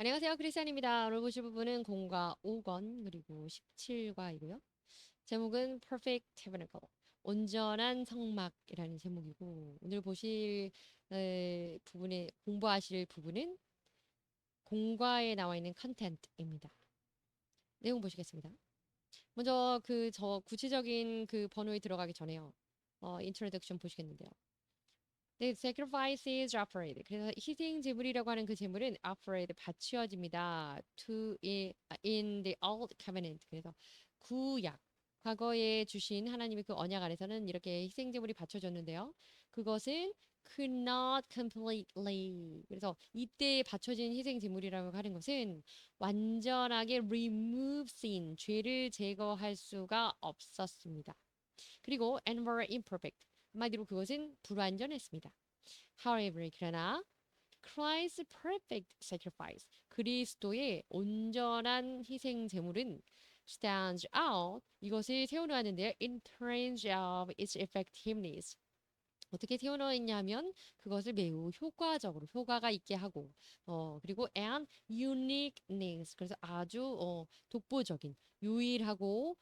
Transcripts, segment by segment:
안녕하세요. 크리스찬입니다. 오늘 보실 부분은 공과 5권 그리고 17과이고요. 제목은 Perfect Tabernacle, 온전한 성막이라는 제목이고 오늘 보실 부분에 공부하실 부분은 공과에 나와 있는 컨텐트입니다. 내용 보시겠습니다. 먼저 저 구체적인 그 번호에 들어가기 전에요. 인트로덕션 보시겠는데요. The sacrifice is offered. 그래서 희생 제물이라고 하는 그 제물은 offered 바치어집니다. In the old covenant. 그래서 구약 과거에 주신 하나님의 그 언약 안에서는 이렇게 희생 제물이 바쳐졌는데요. 그것은 could not completely. 그래서 이때 바쳐진 희생 제물이라고 하는 것은 완전하게 remove sin, 죄를 제거할 수가 없었습니다. 그리고 and were imperfect. 한마디로 그것은 불완전했습니다. However, 그러나 Christ's perfect sacrifice, 그리스도의 온전한 희생 제물은 stands out, 이것을 세워놓았는데요. In terms of its effectiveness, 어떻게 세워놓았냐면 그것을 매우 효과적으로 효과가 있게 하고 그리고 and uniqueness, 그래서 아주 독보적인 유일하고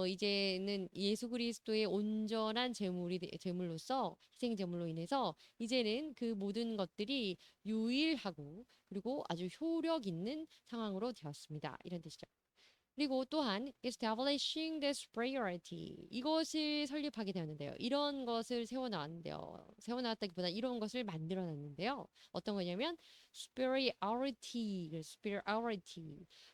이제는 예수 그리스도의 온전한 제물로서 희생 제물로 인해서 이제는 그 모든 것들이 유일하고 그리고 아주 효력 있는 상황으로 되었습니다. 이런 뜻이죠. 그리고 또한 establishing the superiority, 이것을 설립하게 되었는데요. 이런 것을 세워놨는데요. 세워놨다기보다 이런 것을 만들어놨는데요. 어떤 거냐면 superiority,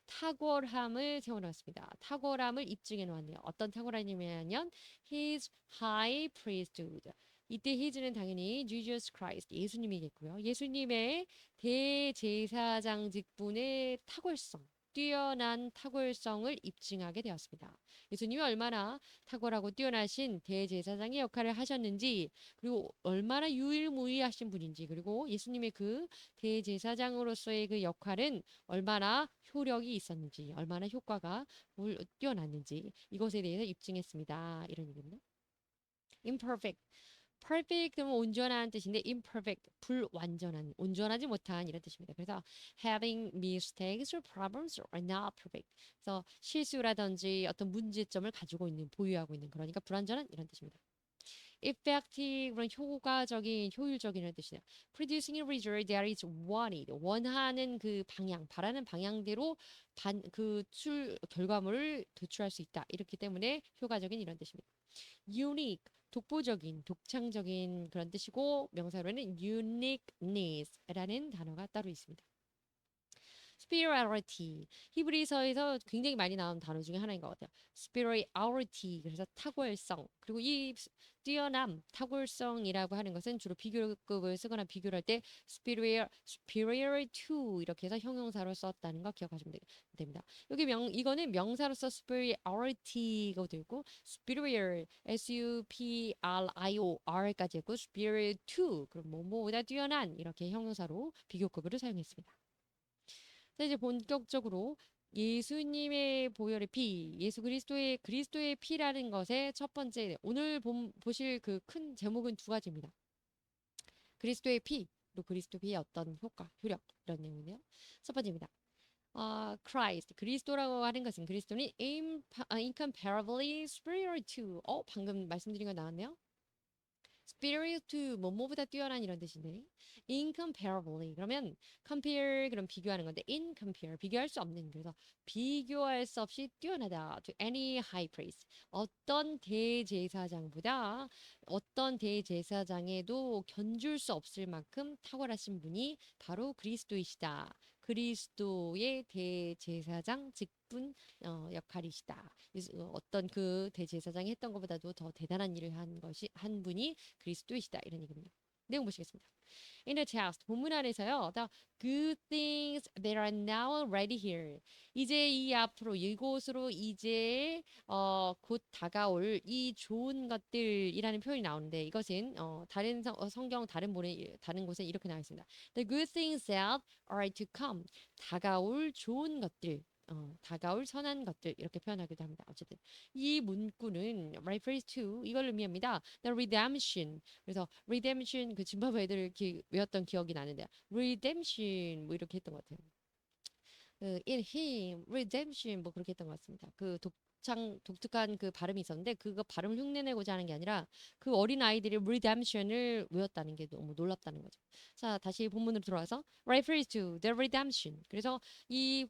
탁월함을 세워놨습니다. 탁월함을 입증해 놓았네요. 어떤 탁월함이냐면 his high priesthood. 이때 his는 당연히 Jesus Christ, 예수님이겠고요. 예수님의 대제사장 직분의 탁월성, 뛰어난 탁월성을 입증하게 되었습니다. 예수님이 얼마나 탁월하고 뛰어나신 대제사장의 역할을 하셨는지, 그리고 얼마나 유일무이하신 분인지, 그리고 예수님의 그 대제사장으로서의 그 역할은 얼마나 효력이 있었는지, 얼마나 효과가 뛰어났는지, 이것에 대해서 입증했습니다. 이런 얘기입니다. imperfect. perfect 그러면 온전한 뜻인데 imperfect 불완전한, 온전하지 못한 이런 뜻입니다. 그래서 having mistakes or problems or not perfect. 그래서 실수라든지 어떤 문제점을 가지고 있는, 보유하고 있는, 그러니까 불완전한 이런 뜻입니다. effective 그런 효과적인, 효율적인 이런 뜻이네요. producing a result that is wanted, 원하는 그 방향, 바라는 방향대로 결과물을 도출할 수 있다. 이렇기 때문에 효과적인 이런 뜻입니다. unique 독보적인, 독창적인 그런 뜻이고 명사로는 uniqueness라는 단어가 따로 있습니다. superiority, 히브리서에서 굉장히 많이 나오는 단어 중에 하나인 것 같아요. superiority, 그래서 탁월성. 그리고 이 뛰어남, 탁월성이라고 하는 것은 주로 비교급을 쓰거나 비교를 할 때 superior to 이렇게 해서 형용사로 썼다는 거 기억하시면 됩니다. 여기 이거는 명사로서 superiority가 되고 superior, superior까지 했고 superior to, 그럼 뭐보다 뛰어난, 이렇게 형용사로 비교급으로 사용했습니다. 자, 이제 본격적으로 예수님의 보혈의 피, 예수 그리스도의 피라는 것의 첫 번째, 오늘 보실 그 큰 제목은 두 가지입니다. 그리스도의 피, 또 그리스도 피의 어떤 효과, 효력, 이런 내용인데요. 첫 번째입니다. Christ, 그리스도라고 하는 것은, 그리스도는 incomparably superior to, 방금 말씀드린 거 나왔네요. superior to 뭐뭐보다 뛰어난 이런 뜻인데 incomparably 그러면 compare 그럼 비교하는 건데 incompare 비교할 수 없는, 그래서 비교할 수 없이 뛰어나다 to any high priest, 어떤 대제사장에도 견줄 수 없을 만큼 탁월하신 분이 바로 그리스도이시다. 그리스도의 대제사장 직분 역할이시다. 어떤 그 대제사장이 했던 것보다도 더 대단한 일을 한 분이 그리스도이시다. 이런 얘기입니다. 내용 보시겠습니다. In the text, 본문 안에서요. The good things that are now already here. 이제 이 앞으로 이곳으로 이제 곧 다가올 이 좋은 것들이라는 표현이 나오는데 이것은 다른 성경 다른 곳에 이렇게 나와 있습니다. The good things that are to come. 다가올 좋은 것들. 다가올 선한 것들, 이렇게 표현하기도 합니다. 어쨌든 이 문구는 reference to 이걸 의미합니다. The redemption. 그래서 redemption 그 짐바브 애들 외웠던 기억이 나는데 redemption 뭐 이렇게 했던 것 같아요. in him redemption 뭐 그렇게 했던 것 같습니다. 그 독특한 그 발음이 있었는데 그거 발음을 흉내내고자 하는 게 아니라 그 어린 아이들이 redemption을 외웠다는 게 너무 놀랍다는 거죠. 자, 다시 본문으로 들어와서 reference to the redemption. 그래서 이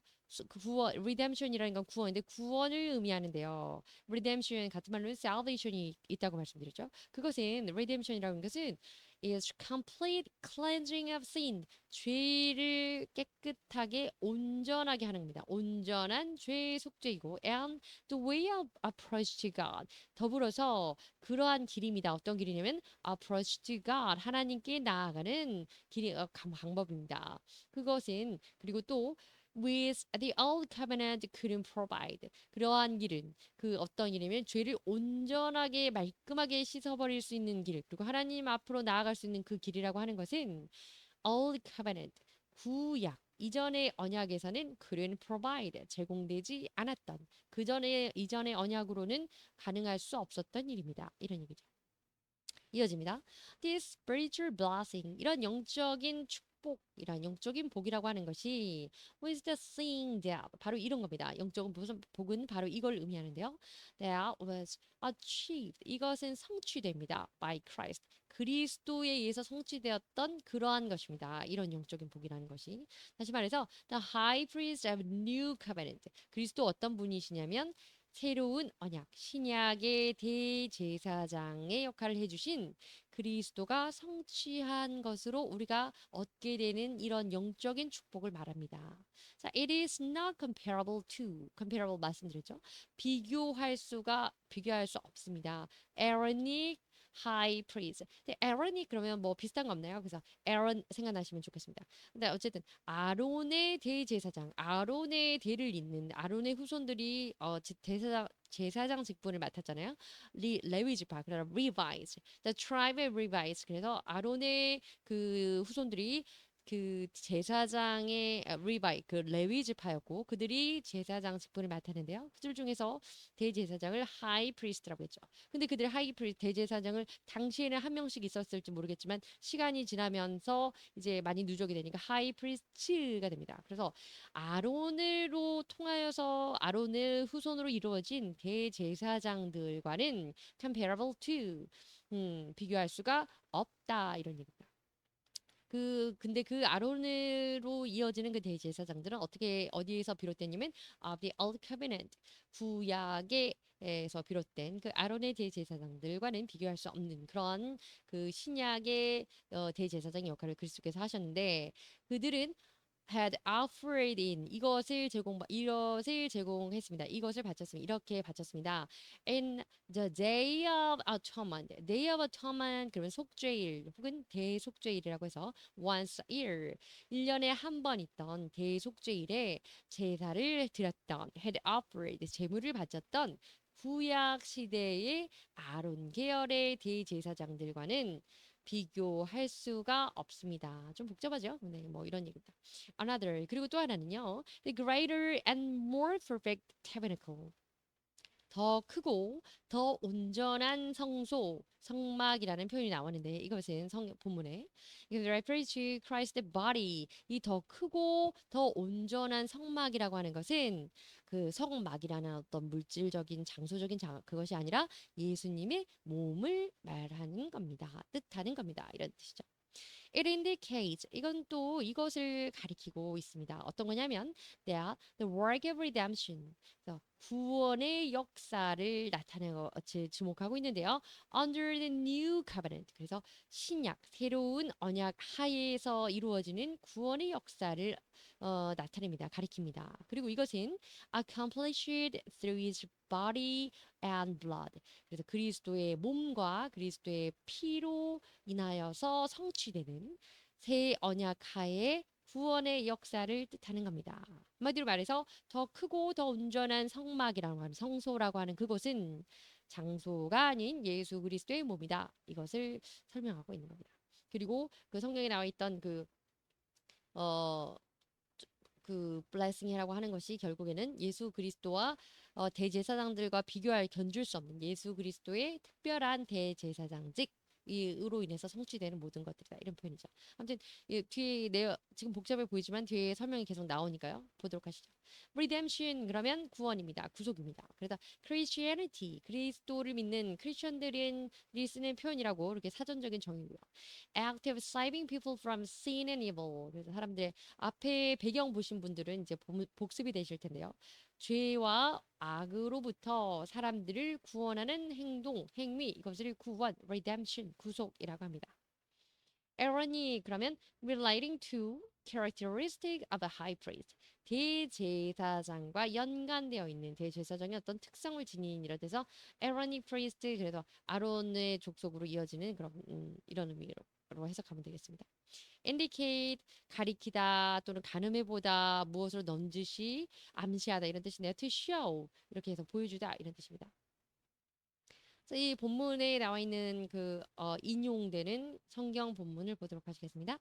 그 구원, redemption이라는 건 구원인데 구원을 의미하는데요. redemption 같은 말로는 salvation이 있다고 말씀드렸죠. 그것은 redemption이라는 것은 is complete cleansing of sin. 죄를 깨끗하게 온전하게 하는 겁니다. 온전한 죄의 속죄이고 and the way of approach to God. 더불어서 그러한 길입니다. 어떤 길이냐면 approach to God. 하나님께 나아가는 길이 방법입니다. 그것은 그리고 또 with the old covenant couldn't provide. 그러한 길은 그 어떤 길이냐면 죄를 온전하게 말끔하게 씻어버릴 수 있는 길 그리고 하나님 앞으로 나아갈 수 있는 그 길이라고 하는 것은 old covenant 구약 이전의 언약에서는 couldn't provide 제공되지 않았던 그 전에 이전의 언약으로는 가능할 수 없었던 일입니다. 이런 얘기죠. 이어집니다. This spiritual blessing 이런 영적인 축복 이런 영적인 복이라고 하는 것이 was the thing that 바로 이런 겁니다. 영적인 복은 바로 이걸 의미하는데요. That was achieved 이것은 성취됩니다. By Christ 그리스도에 의해서 성취되었던 그러한 것입니다. 이런 영적인 복이라는 것이 다시 말해서 the high priest of new covenant 그리스도 어떤 분이시냐면 새로운 언약, 신약의 대제사장의 역할을 해주신 그리스도가 성취한 것으로 우리가 얻게 되는 이런 영적인 축복을 말합니다. 자, it is not comparable to, comparable 말씀드렸죠? 비교할 수 없습니다. Aaronic high priest. 근데 Aaron이 그러면 뭐 비슷한 거 없나요? 그래서 Aaron 생각나시면 좋겠습니다. 근데 어쨌든 아론의 대제사장, 아론의 대를 잇는 아론의 후손들이 제사장 직분을 맡았잖아요. 레위 지파, 그러나 리바이스, the tribe of Levites. 그래서 아론의 그 후손들이 그 제사장의 리바이 그 레위 지파였고 그들이 제사장 직분을 맡았는데요. 그들 중에서 대제사장을 하이 프리스트라고 했죠. 근데 그들 하이 프리스트 대제사장을 당시에는 한 명씩 있었을지 모르겠지만 시간이 지나면서 이제 많이 누적이 되니까 하이 프리스트가 됩니다. 그래서 아론으로 통하여서 아론의 후손으로 이루어진 대제사장들과는 comparable to 비교할 수가 없다 이런 얘기입니다. 근데 그 아론으로 이어지는 그 대제사장들은 어떻게 어디에서 비롯됐냐면 the old covenant 구약에서 비롯된 그 아론의 대제사장들과는 비교할 수 없는 그런 그 신약의 대제사장 역할을 그리스도께서 하셨는데 그들은 had offered in 이것을 제공했습니다. 이것을 바쳤습니다. 이렇게 바쳤습니다. In the day of atonement, day of atonement 그러면 속죄일 혹은 대속죄일이라고 해서 once a year 1년에 한 번 있던 대속죄일에 제사를 드렸던 had offered 제물을 바쳤던 구약 시대의 아론 계열의 대제사장들과는 비교할 수가 없습니다. 좀 복잡하죠? 네, 뭐 이런 얘기입니다. Another 그리고 또 하나는요. The greater and more perfect tabernacle. 더 크고 더 온전한 성소, 성막이라는 표현이 나오는데 이것은 본문에 이것은 reference to Christ's body. 이 더 크고 더 온전한 성막이라고 하는 것은 그 성막이라는 어떤 물질적인 장소적인 그것이 아니라 예수님의 몸을 말하는 겁니다. 뜻하는 겁니다. 이런 뜻이죠. It indicates 이건 또 이것을 가리키고 있습니다. 어떤 거냐면 the work of redemption 그래서 구원의 역사를 나타내고 주목하고 있는데요. Under the new covenant 그래서 신약 새로운 언약 하에서 이루어지는 구원의 역사를 나타냅니다. 가리킵니다. 그리고 이것은 accomplished through his body and blood. 그래서 그리스도의 몸과 그리스도의 피로 인하여서 성취되는 새 언약 하에 구원의 역사를 뜻하는 겁니다. 한마디로 말해서 더 크고 더 온전한 성막이라고 하는 성소라고 하는 그곳은 장소가 아닌 예수 그리스도의 몸이다. 이것을 설명하고 있는 겁니다. 그리고 그 성경에 나와 있던 어, 그 블레싱이라고 하는 것이 결국에는 예수 그리스도와 대제사장들과 비교할 견줄 수 없는 예수 그리스도의 특별한 대제사장직 이으로 인해서 성취되는 모든 것들이다. 이런 표현이죠. 아무튼 뒤에 지금 복잡해 보이지만 뒤에 설명이 계속 나오니까요. 보도록 하시죠. redemption 그러면 구원입니다. 구속입니다. 그래서 Christianity 그리스도를 믿는 크리스천들이 쓰는 표현이라고 이렇게 사전적인 정의고요. Active saving people from sin and evil. 그래서 사람들 앞에 배경 보신 분들은 이제 복습이 되실 텐데요. 죄와 악으로부터 사람들을 구원하는 행동, 행위, 이것을 구원, redemption, 구속이라고 합니다. Irony 그러면 relating to characteristic of a high priest. 대제사장과 연관되어 있는 대제사장의 어떤 특성을 지닌 이런 데서 Aaronic priest 그래서 아론의 족속으로 이어지는 그런 이런 의미로 해석하면 되겠습니다. indicate 가리키다 또는 가늠해보다 무엇으로 넌지시 암시하다 이런 뜻인데요. to show 이렇게 해서 보여주다 이런 뜻입니다. 그래서 이 본문에 나와 있는 인용되는 성경 본문을 보도록 하시겠습니다.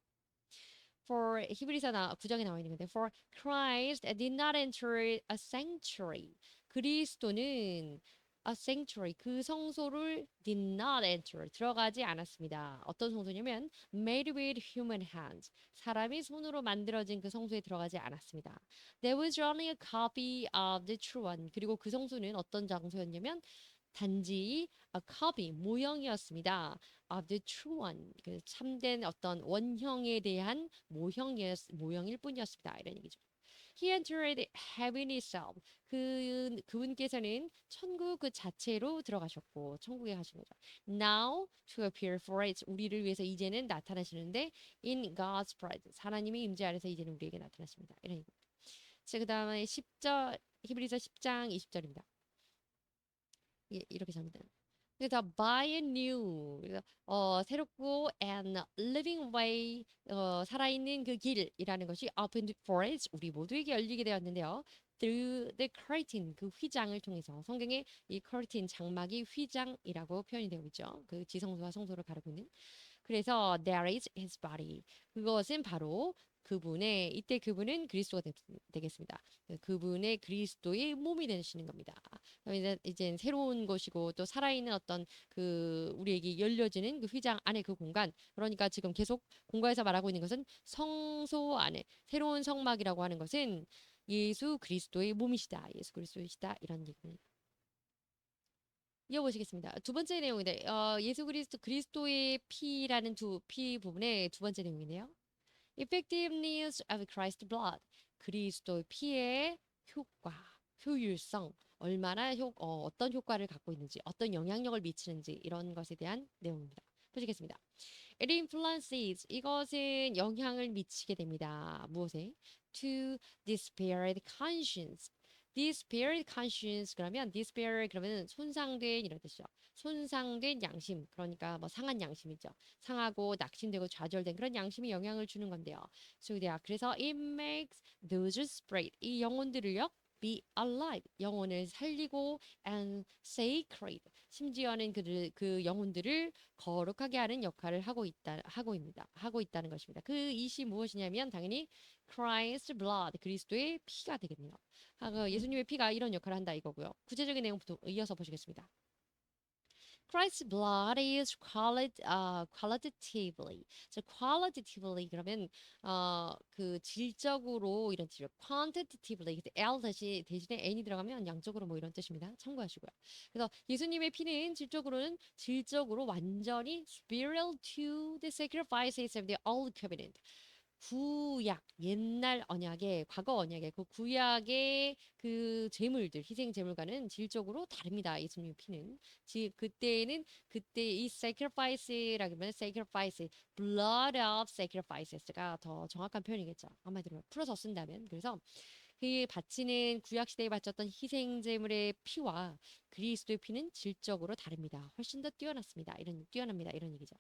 For 히브리서 9장에 나와 있는 건데 For Christ did not enter a sanctuary. 그리스도는 a sanctuary 그 성소를 did not enter 들어가지 않았습니다. 어떤 성소냐면 made with human hands 사람이 손으로 만들어진 그 성소에 들어가지 않았습니다. There was only a copy of the true one. 그리고 그 성소는 어떤 장소였냐면 단지 a copy 모형이었습니다. of the true one 그 참된 어떤 원형에 대한 모형일 뿐이었습니다. 이런 얘기죠. He entered heaven itself. 그분께서는 천국 그 자체로 들어가셨고 천국에 가신 거죠. Now to appear for us 우리를 위해서 이제는 나타나시는데 in God's presence 하나님의 임재 아래서 이제는 우리에게 나타나십니다. 이런 얘기입니다. 자, 그다음에 10절 히브리서 10장 20절입니다. 이렇게 잡니다. 그래서 by a new 그래서 새롭고 and living way 살아있는 그 길이라는 것이 opened for us 우리 모두에게 열리게 되었는데요. through the curtain 그 휘장을 통해서 성경에 이 curtain 장막이 휘장이라고 표현이 되고 있죠. 그 지성소와 성소를 가리고 있는. 그래서 there is his body 그것은 바로 그분의 이때 그분은 그리스도가 되겠습니다. 그분의 그리스도의 몸이 되시는 겁니다. 이제 새로운 것이고 또 살아있는 어떤 그 우리에게 열려지는 그 휘장 안에 그 공간 그러니까 지금 계속 공간에서 말하고 있는 것은 성소 안에 새로운 성막이라고 하는 것은 예수 그리스도의 몸이시다. 예수 그리스도이시다. 이런 얘기입니다. 이어보시겠습니다. 두 번째 내용인데 예수 그리스도의 피라는 피 부분의 두 번째 내용이네요. Effectiveness of Christ's blood. 그리스도의 피의 효과, 효율성, 얼마나 어떤 효과를 갖고 있는지, 어떤 영향력을 미치는지 이런 것에 대한 내용입니다. 보시겠습니다. It influences. 이것은 영향을 미치게 됩니다. 무엇에? To despaired conscience. despaired conscience 그러면 despaired 그러면 손상된 이런 뜻이죠. 손상된 양심 그러니까 뭐 상한 양심이죠. 상하고 낙심되고 좌절된 그런 양심이 영향을 주는 건데요. 그래서 it makes those spirit 이 영혼들을요 be alive 영혼을 살리고 and sacred 심지어는 그 영혼들을 거룩하게 하는 역할을 하고 있다는 것입니다. 그 이시 무엇이냐면 당연히 Christ's blood 그리스도의 피가 되겠네요. 예수님의 피가 이런 역할을 한다 이거고요. 구체적인 내용부터 이어서 보시겠습니다. Christ's blood is qualitatively. So qualitatively 그러면 그 질적으로 이런 뜻이죠. quantitatively L 대신에 n이 들어가면 양적으로 뭐 이런 뜻입니다. 참고하시고요. 그래서 예수님의 피는 질적으로 완전히 superior to the sacrifices of the old covenant. 구약 옛날 언약의 과거 언약의 그 구약의 그 제물들 희생 제물과는 질적으로 다릅니다. 예수님의 피는 그때 이 sacrifice라기보다는 sacrifice blood of sacrifices가 더 정확한 표현이겠죠. 한마디로 풀어서 쓴다면 그래서 그 바치는 구약 시대에 바쳤던 희생 제물의 피와 그리스도의 피는 질적으로 다릅니다. 훨씬 더 뛰어납니다. 이런 얘기죠.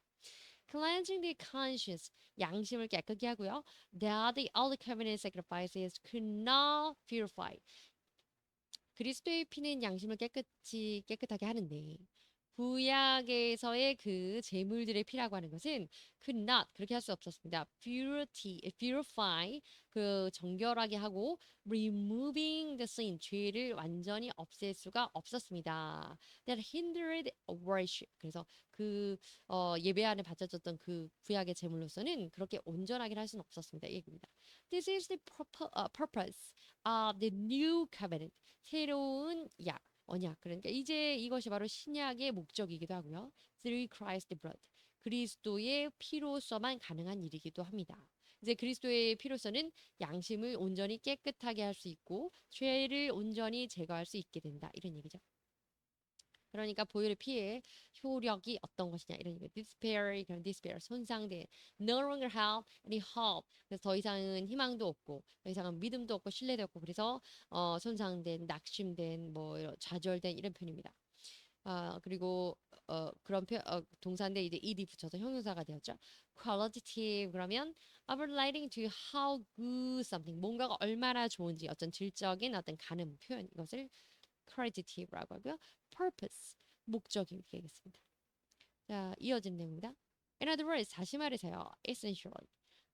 Cleansing the conscience, 양심을 깨끗게 하고요. That the old covenant sacrifices could not purify. 그리스도의 피는 양심을 깨끗하게 하는데 구약에서의 그 제물들의 피라고 하는 것은 could not 그렇게 할 수 없었습니다. purify 그 정결하게 하고 removing the sin 죄를 완전히 없앨 수가 없었습니다. That hindered worship 그래서 그 예배 안에 바쳐졌던 그 구약의 제물로서는 그렇게 온전하게 할 수는 없었습니다. 이 얘기입니다. This is the purpose of the new covenant 새로운 약 언약. 그러니까 이제 이것이 바로 신약의 목적이기도 하고요. Through Christ's blood. 그리스도의 피로서만 가능한 일이기도 합니다. 이제 그리스도의 피로서는 양심을 온전히 깨끗하게 할 수 있고 죄를 온전히 제거할 수 있게 된다. 이런 얘기죠. 그러니까 보혈의 피의 효력이 어떤 것이냐 이런 얘기. Despair, 그런 despair, 손상된, no longer have any hope. 그래서 더 이상은 희망도 없고, 더 이상은 믿음도 없고, 신뢰도 없고, 그래서 손상된, 낙심된, 뭐 좌절된 이런 표현입니다. 그리고 그런 동사인데 이제 ed 붙여서 형용사가 되었죠. Qualitative 그러면 relating to how good something 뭔가가 얼마나 좋은지 어떤 질적인 어떤 가늠 표현 이것을 qualitative라고 하고요. purpose, 목적이 이렇게 되겠습니다. 자, 이어진 내용입니다. In other words, 다시 말해서요. essentially,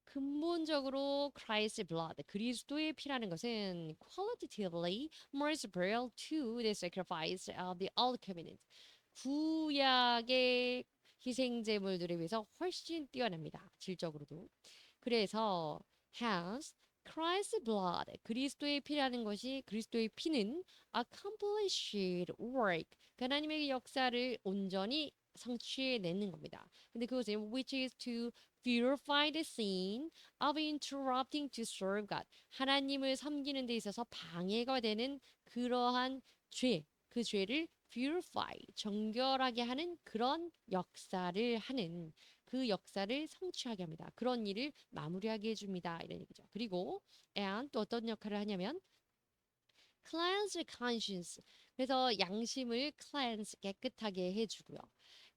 근본적으로 Christ's blood, 그리스도의 피라는 것은 qualitatively more superior to the sacrifice of the old covenant. 구약의 희생제물들에 비해서 훨씬 뛰어납니다. 질적으로도. 그래서 hence Christ's blood, 그리스도의 피라는 것이 그리스도의 피는 accomplished work, 하나님의 역사를 온전히 성취해내는 겁니다. 근데 그것은 which is to purify the sin of interrupting to serve God. 하나님을 섬기는 데 있어서 방해가 되는 그러한 죄, 그 죄를 purify, 정결하게 하는 그런 역사를 하는 그 역사를 성취하게 합니다. 그런 일을 마무리하게 해줍니다. 이런 얘기죠. 그리고 and 또 어떤 역할을 하냐면 cleanse conscience. 그래서 양심을 cleanse 깨끗하게 해주고요.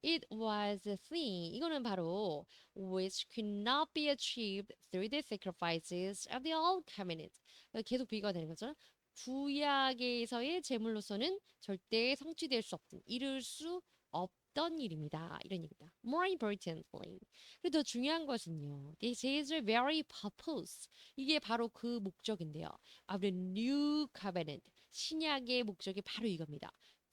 It was a thing. 이거는 바로 which could not be achieved through the sacrifices of the old covenant. 계속 비교가 되는 거죠. 구약에서의 제물로서는 절대 성취될 수 없던, 이룰 수 없던 일입니다. 이런 얘기입니다. More importantly, 그리고 더 중요한 것은요. This is a very purpose. 이게 바로 그 목적인데요. Of the new covenant. 신약의 목적이 바로 이겁니다.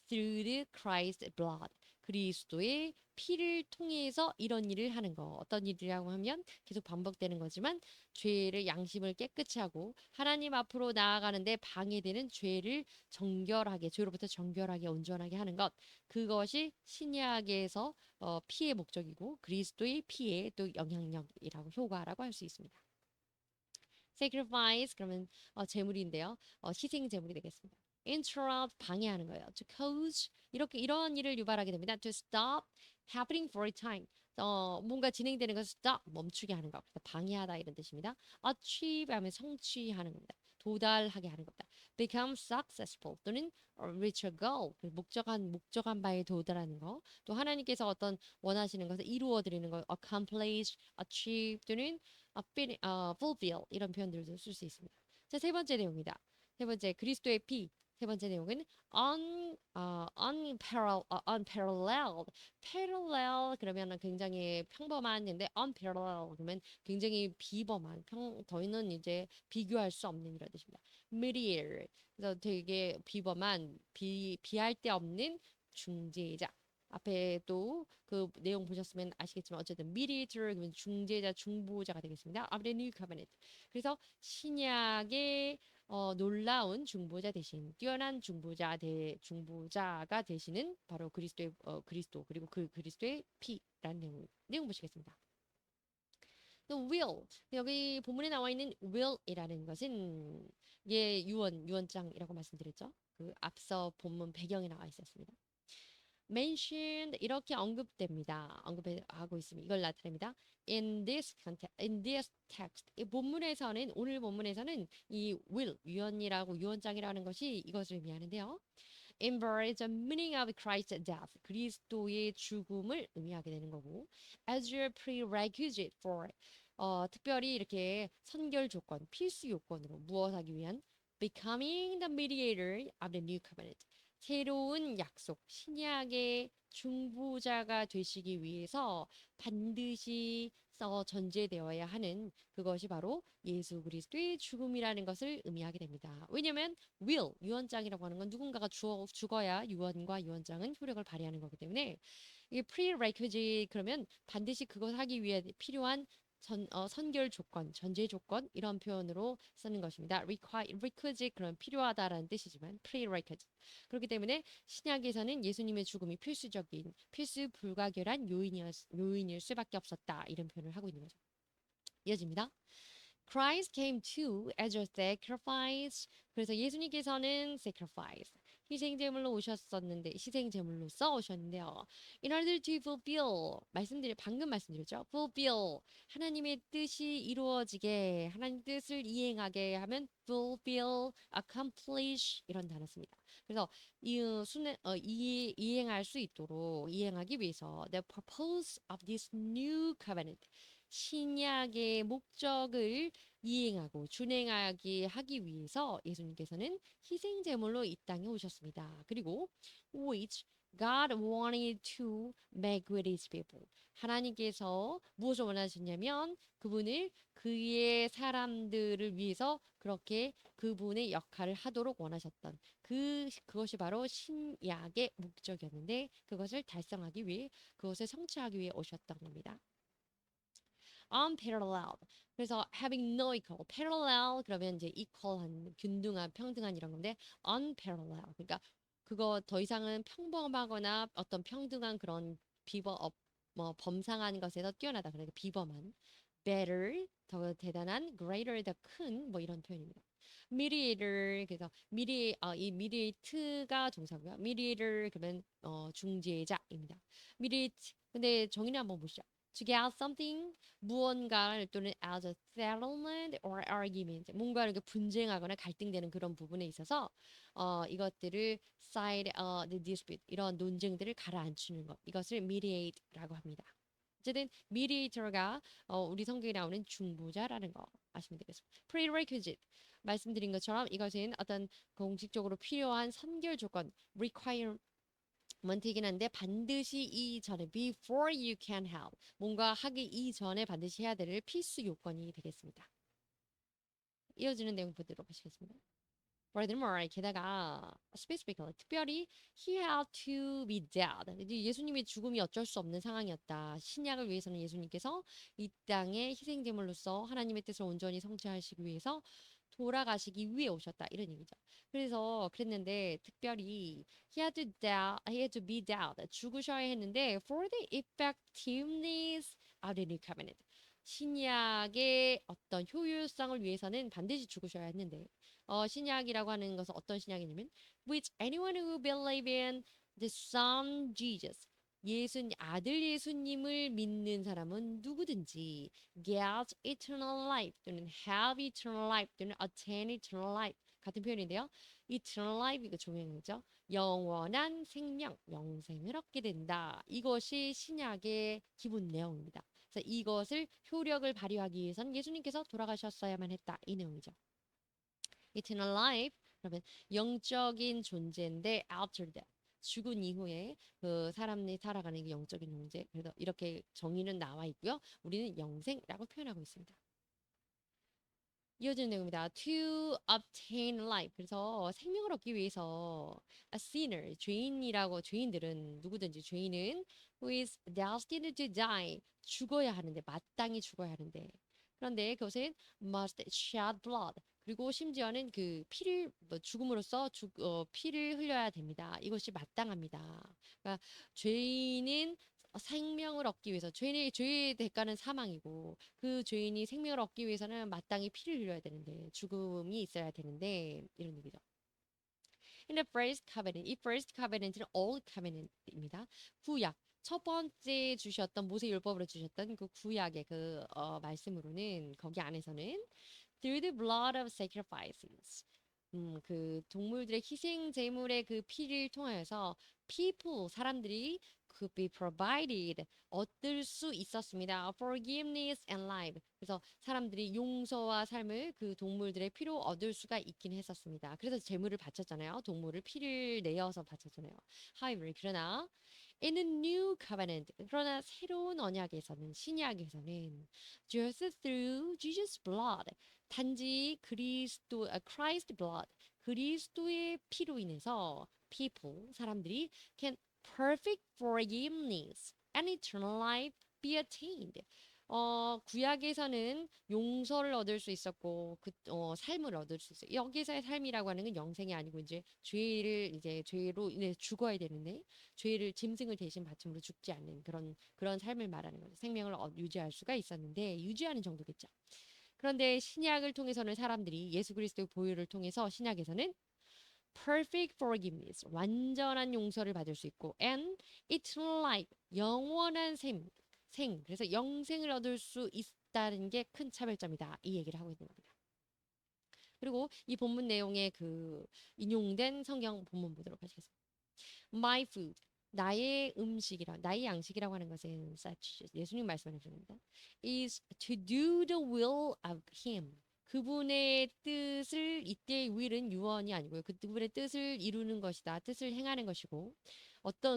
Through the Christ's blood. 그리스도의 피를 통해서 이런 일을 하는 거. 어떤 일이라고 하면 계속 반복되는 거지만 죄를 양심을 깨끗이 하고 하나님 앞으로 나아가는데 방해되는 죄를 정결하게 죄로부터 정결하게 온전하게 하는 것. 그것이 신약에서 피의 목적이고 그리스도의 피의 또 영향력이라고 효과라고 할 수 있습니다. sacrifice 그러면 제물인데요. 희생 제물이 되겠습니다. interrupt 방해하는 거예요. to cause 이렇게 이런 일을 유발하게 됩니다. to stop happening for a time. 뭔가 진행되는 것을 stop 멈추게 하는 것. 그래서 방해하다 이런 뜻입니다. achieve 하면 성취하는 겁니다. 도달하게 하는 겁니다. become successful 또는 reach a goal 목적한 바에 도달하는 거. 또 하나님께서 어떤 원하시는 것을 이루어 드리는 거 accomplish, achieve 또는 fulfill 이런 표현들도 쓸 수 있습니다. 자, 세 번째 내용입니다. 세 번째 그리스도의 피. 세 번째 내용은 unparalleled. parallel 그러면 굉장히 평범한인데 unparalleled 그러면 굉장히 비범한 더는 이제 비교할 수 없는 이런 뜻입니다. mediator 그래서 되게 비범한 비할 데 없는 중재자. 앞에 또 그 내용 보셨으면 아시겠지만 어쨌든 mediator 그러면 중재자 중보자가 되겠습니다. of the new covenant. 그래서 신약의 놀라운 중보자 대신 뛰어난 중보자가 되시는 바로 그리스도의 그리스도 그리고 그 그리스도의 피라는 내용 보시겠습니다. 또 will 여기 본문에 나와 있는 will이라는 것은 이게 유언장이라고 말씀드렸죠. 그 앞서 본문 배경에 나와 있었습니다. mentioned 이렇게 언급됩니다. 언급하고 있습니다. 이걸 나타냅니다. in this text. 이 본문에서는 오늘 본문에서는 이 will 유언이라고 유언장이라는 것이 이것을 의미하는데요. embody the meaning of Christ's death. 그리스도의 죽음을 의미하게 되는 거고 as a prerequisite for 특별히 이렇게 선결 조건, 필수 요건으로 무엇하기 위한 becoming the mediator of the new covenant. 새로운 약속, 신약의 중보자가 되시기 위해서 반드시 전제되어야 하는 그것이 바로 예수 그리스도의 죽음이라는 것을 의미하게 됩니다. 왜냐하면 will, 유언장이라고 하는 건 누군가가 죽어야 유언과 유언장은 효력을 발휘하는 거기 때문에 이게 prerequisite 그러면 반드시 그것 하기 위해 필요한 선결 조건, 전제 조건 이런 표현으로 쓰는 것입니다. requisite 그런 필요하다라는 뜻이지만 prerequisite 그렇기 때문에 신약에서는 예수님의 죽음이 필수적인 필수 불가결한 요인일 수밖에 없었다 이런 표현을 하고 있는 거죠. 이어집니다. Christ came to as a sacrifice. 그래서 예수님께서는 sacrifice, 희생제물로 오셨었는데 희생제물로서 오셨는데요. In order to fulfill, 방금 말씀드렸죠. fulfill, 하나님의 뜻이 이루어지게, 하나님 뜻을 이행하게 하면 fulfill, accomplish 이런 단어 씁니다. 그래서 이행할 수 있도록 이행하기 위해서 the purpose of this new covenant, 신약의 목적을 이행하고 준행하게 하기 위해서 예수님께서는 희생 제물로 이 땅에 오셨습니다. 그리고 which God wanted to make with his people. 하나님께서 무엇을 원하셨냐면 그분을 그의 사람들을 위해서 그렇게 그분의 역할을 하도록 원하셨던 그것이 바로 신약의 목적이었는데 그것을 달성하기 위해 그것을 성취하기 위해 오셨던 겁니다. unparalleled. 그래서 having no equal, parallel 그러면 이제 equal한, 균등한, 평등한 이런 건데 unparalleled. 그러니까 그거 더 이상은 평범하거나 어떤 평등한 그런 뭐 범상한 것에서 뛰어나다. 그러니까 비범한. better 더 대단한, greater 더 큰 뭐 이런 표현입니다. mediator 그래서 이 mediate가 동사고요. mediator 그러면 중재자입니다. mediate 근데 정의를 한번 보시죠. To get something 무언가를 또는 as a settlement or argument 뭔가 이렇게 분쟁하거나 갈등되는 그런 부분에 있어서 이것들을 side the dispute 이런 논쟁들을 가라앉히는 것 이것을 mediate라고 합니다. 어쨌든 mediator가 우리 성경에 나오는 중보자라는 거 아시면 되겠습니다. prerequisite 말씀드린 것처럼 이것은 어떤 공식적으로 필요한 선결 조건 requirement이긴 한데 반드시 이전에 before you can help 뭔가 하기 이전에 반드시 해야 될 필수 요건이 되겠습니다. 이어지는 내용 보도록 하시겠습니다. Furthermore, 게다가 specifically, 특별히 he had to be dead. 예수님의 죽음이 어쩔 수 없는 상황이었다. 신약을 위해서는 예수님께서 이 땅에 희생제물로서 하나님의 뜻을 온전히 성취하시기 위해서 돌아가시기 위해 오셨다. 이런 얘기죠. 그래서 그랬는데 특별히 he had to be dead. 죽으셔야 했는데 for the effectiveness of the new covenant. 신약의 어떤 효율성을 위해서는 반드시 죽으셔야 했는데 신약이라고 하는 것은 어떤 신약이냐면 which anyone who believe in the Son Jesus 아들 예수님을 믿는 사람은 누구든지 get eternal life 또는 have eternal life 또는 attain eternal life 같은 표현인데요. eternal life 이거 조명이죠. 영원한 생명, 영생을 얻게 된다. 이것이 신약의 기본 내용입니다. 그래서 이것을 효력을 발휘하기 위해서는 예수님께서 돌아가셨어야만 했다. 이 내용이죠. eternal life 그러면 영적인 존재인데 after death 죽은 이후에 그 사람이 살아가는 게 영적인 존재 그래서 이렇게 정의는 나와 있고요. 우리는 영생이라고 표현하고 있습니다. 이어지는 내용입니다. To obtain life. 그래서 생명을 얻기 위해서 a sinner, 죄인들은 누구든지 죄인은 who is destined to die 죽어야 하는데 마땅히 죽어야 하는데 그런데 그것은 must shed blood. 그리고 심지어는 그 피를 죽음으로써 피를 흘려야 됩니다. 이것이 마땅합니다. 그러니까 죄인은 생명을 얻기 위해서 죄의 대가는 사망이고 그 죄인이 생명을 얻기 위해서는 마땅히 피를 흘려야 되는데 죽음이 있어야 되는데 이런 얘기죠. In the first covenant, 이 first covenant는 old covenant입니다. 구약 첫 번째 주셨던 모세 율법으로 주셨던 그 구약의 그 말씀으로는 거기 안에서는 through the blood of sacrifices 그 동물들의 희생 제물의 그 피를 통하여서 people 사람들이 could be provided. 얻을 수 있었습니다. Forgiveness and life. 그래서 사람들이 용서와 삶을 그 동물들의 피로 얻을 수가 있긴 했었습니다. 그래서 제물을 바쳤잖아요. 동물을 피를 내어서 바쳤잖아요. However, 그러나 In the new covenant, 그러나 새로운 언약에서는 신약에서는 just through Jesus' blood, 단지 Christ blood, 그리스도의 피로 인해서 people, 사람들이 can perfect forgiveness and eternal life be attained. 구약에서는 용서를 얻을 수 있었고 삶을 얻을 수 있어요. 여기서의 삶이라고 하는 건 영생이 아니고 이제 죄로 인해 죽어야 되는데 죄를 짐승을 대신 바침으로 죽지 않는 그런 삶을 말하는 거죠. 생명을 유지할 수가 있었는데 유지하는 정도겠죠. 그런데 신약을 통해서는 사람들이 예수 그리스도의 보혈을 통해서 신약에서는 perfect forgiveness, 완전한 용서를 받을 수 있고 and eternal life, 영원한 그래서 영생을 얻을 수 있다는 게 큰 차별점이다. 이 얘기를 하고 있는 겁니다. 그리고 이 본문 내용에 그 인용된 성경 본문 보도록 하겠습니다. My food, 나의 양식이라고 하는 것은 such, 예수님 말씀하셨습니다. is to do the will of him. 그분의 뜻을 이때 will은 유언이 아니고요. 그분의 뜻을 이루는 것이다. 뜻을 행하는 것이고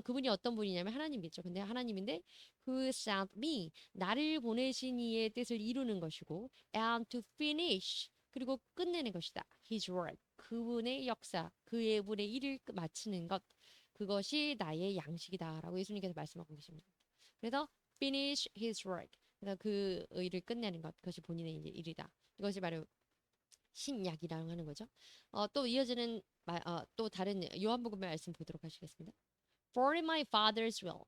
그분이 어떤 분이냐면 하나님이겠죠. 근데 하나님인데 who sent me, 나를 보내신 이의 뜻을 이루는 것이고 and to finish, 그리고 끝내는 것이다. his work, 그분의 역사, 그의 분의 일을 마치는 것, 그것이 나의 양식이다라고 예수님께서 말씀하고 계십니다. 그래서 finish his work, 그래서 그 일을 끝내는 것, 그것이 본인의 이제 일이다. 이것이 바로 신약이라고 하는 거죠. 또 이어지는 또 다른 요한복음의 말씀 보도록 하시겠습니다. For my father's will.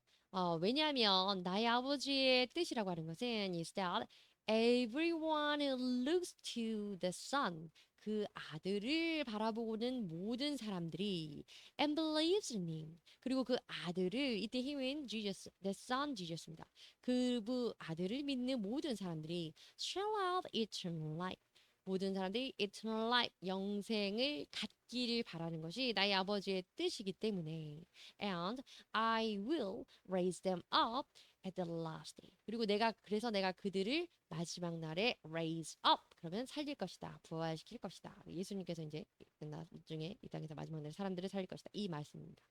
왜냐하면 나의 아버지의 뜻이라고 하는 것은 is that everyone who looks to the son, 그 아들을 바라보는 모든 사람들이 and believes in him, 그리고 그 아들을, 이때 힘은 Jesus, the son Jesus입니다. 그 아들을 믿는 모든 사람들이 shall have eternal life. 모든 사람들이 eternal life, 영생을 갖기를 바라는 것이 나의 아버지의 뜻이기 때문에 and I will raise them up at the last day. 그리고 그래서 내가 그들을 마지막 날에 raise up, 그러면 살릴 것이다. 부활시킬 것이다. 예수님께서 이제 나중에 이 땅에서 마지막 날에 사람들을 살릴 것이다. 이 말씀입니다.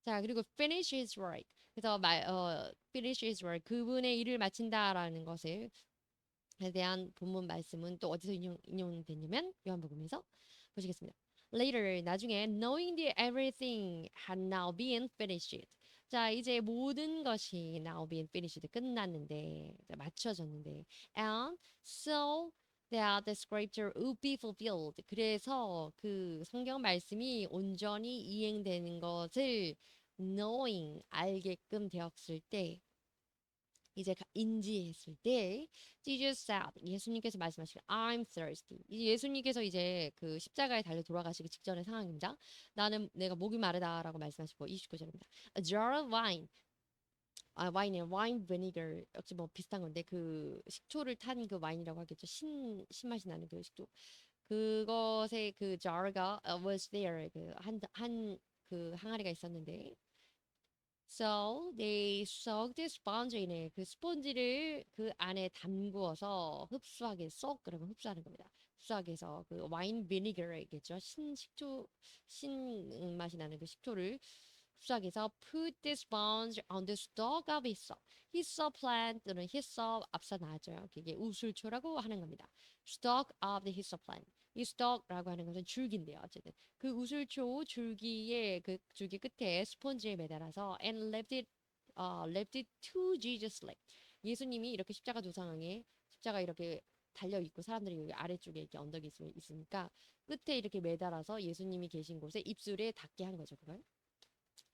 자, 그리고 finish his work. 그래서 finish his work, 그분의 일을 마친다라는 것을 에 대한 본문 말씀은 또 어디서 인용됐냐면 요한복음에서 보시겠습니다. Later, 나중에 knowing that everything had now been finished. 자, 이제 모든 것이 now been finished, 끝났는데, 맞춰졌는데, and so that the scripture would be fulfilled. 그래서 그 성경 말씀이 온전히 이행되는 것을 knowing, 알게끔 되었을 때, 이제 인지했을 때 Jesus said, 예수님께서 말씀하시길 I'm thirsty. 예수님께서 이제 그 십자가에 달려 돌아가시기 직전의 상황입니다. 내가 목이 마르다라고 말씀하시고 29절입니다. A jar of wine. 와인이에요. 와인 비니거 역시 뭐 비슷한 건데 그 식초를 탄 그 와인이라고 하겠죠. 신맛이 나는 그 식초. 그것의 그 jar가 was there. 그 항아리가 있었는데 So they soaked the sponge in it. 그 스폰지를 그 안에 담구어서 흡수하게 쏙 그러면 흡수하는 겁니다. 흡수하게 해서 그 와인 비니거겠죠. 신 맛이 나는 그 식초를 흡수하게 해서 put the sponge on the stalk of hyssop. hyssop plant 또는 hyssop 앞서 나왔죠. 그게 우술초라고 하는 겁니다. stalk of the hyssop plant. 이 stalk라고 하는 것은 줄기인데요. 어쨌든 그 우슬초 줄기의 그 줄기 끝에 스폰지에 매달아서 and left it to Jesus' leg. 예수님이 이렇게 십자가 도상에 십자가 이렇게 달려 있고 사람들이 여기 아래쪽에 이렇게 언덕이 있으니까 끝에 이렇게 매달아서 예수님이 계신 곳에 입술에 닿게 한 거죠. 그걸.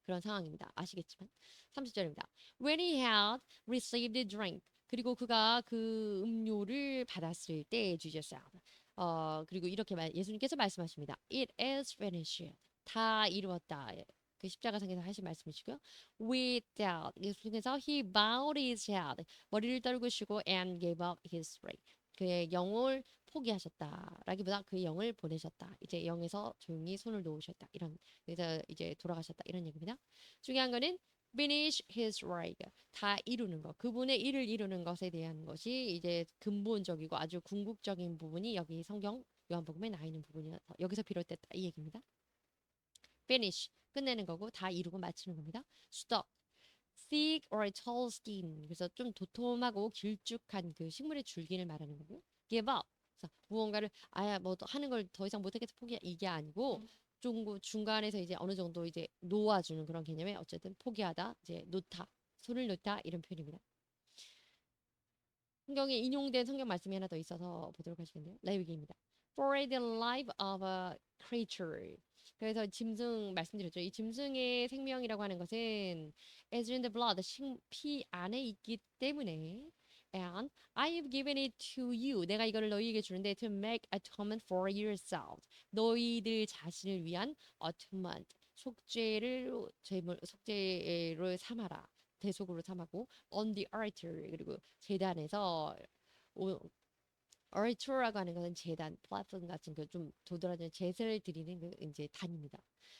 그런 상황입니다. 아시겠지만 30절입니다. When he had received the drink. 그리고 그가 그 음료를 받았을 때 Jesus said. 그리고 이렇게 예수님께서 말씀하십니다. It is finished. 다 이루었다. 그 십자가상에서 하신 말씀이시고요. With that, 예수님께서 he bowed his head. 머리를 떨구시고 and gave up his spirit. 그의 영을 포기하셨다라기보다 그의 영을 보내셨다. 이제 영에서 조용히 손을 놓으셨다. 그래서 이제 돌아가셨다. 이런 얘기입니다. 중요한 거는 finish his work. 다 이루는 것. 그분의 일을 이루는 것에 대한 것이 이제 근본적이고 아주 궁극적인 부분이 여기 성경 요한복음에 나와 있는 부분이어서 여기서 비롯됐다 이 얘기입니다. finish 끝내는 거고 다 이루고 마치는 겁니다. stop thick or tall skin 그래서 좀 도톰하고 길쭉한 그 식물의 줄기를 말하는 거고요. give up 그래서 무언가를 아야 뭐 하는 걸 더 이상 못하겠어 포기 이게 아니고 중간에서 이제 어느 정도 이제 놓아주는 그런 개념에 어쨌든 포기하다 이제 놓다 손을 놓다 이런 표현입니다. 성경에 인용된 성경 말씀이 하나 더 있어서 보도록 하시겠네요. 레위기입니다. For the life of a creature. 그래서 짐승 말씀드렸죠. 이 짐승의 생명이라고 하는 것은 as in the blood, 피 안에 있기 때문에 and I have given it to you. 내가 이거를 너희에게 주는데 to make atonement for yourself. 너희들 자신을 위한 atonement. 속죄를 삼아라. 대속으로 삼았고 on the altar 그리고 제단에서 altar라고 하는 것은 제단, 플랫폼 같은 그 좀 도드라지는 제사를 드리는 그 이제 단입니다.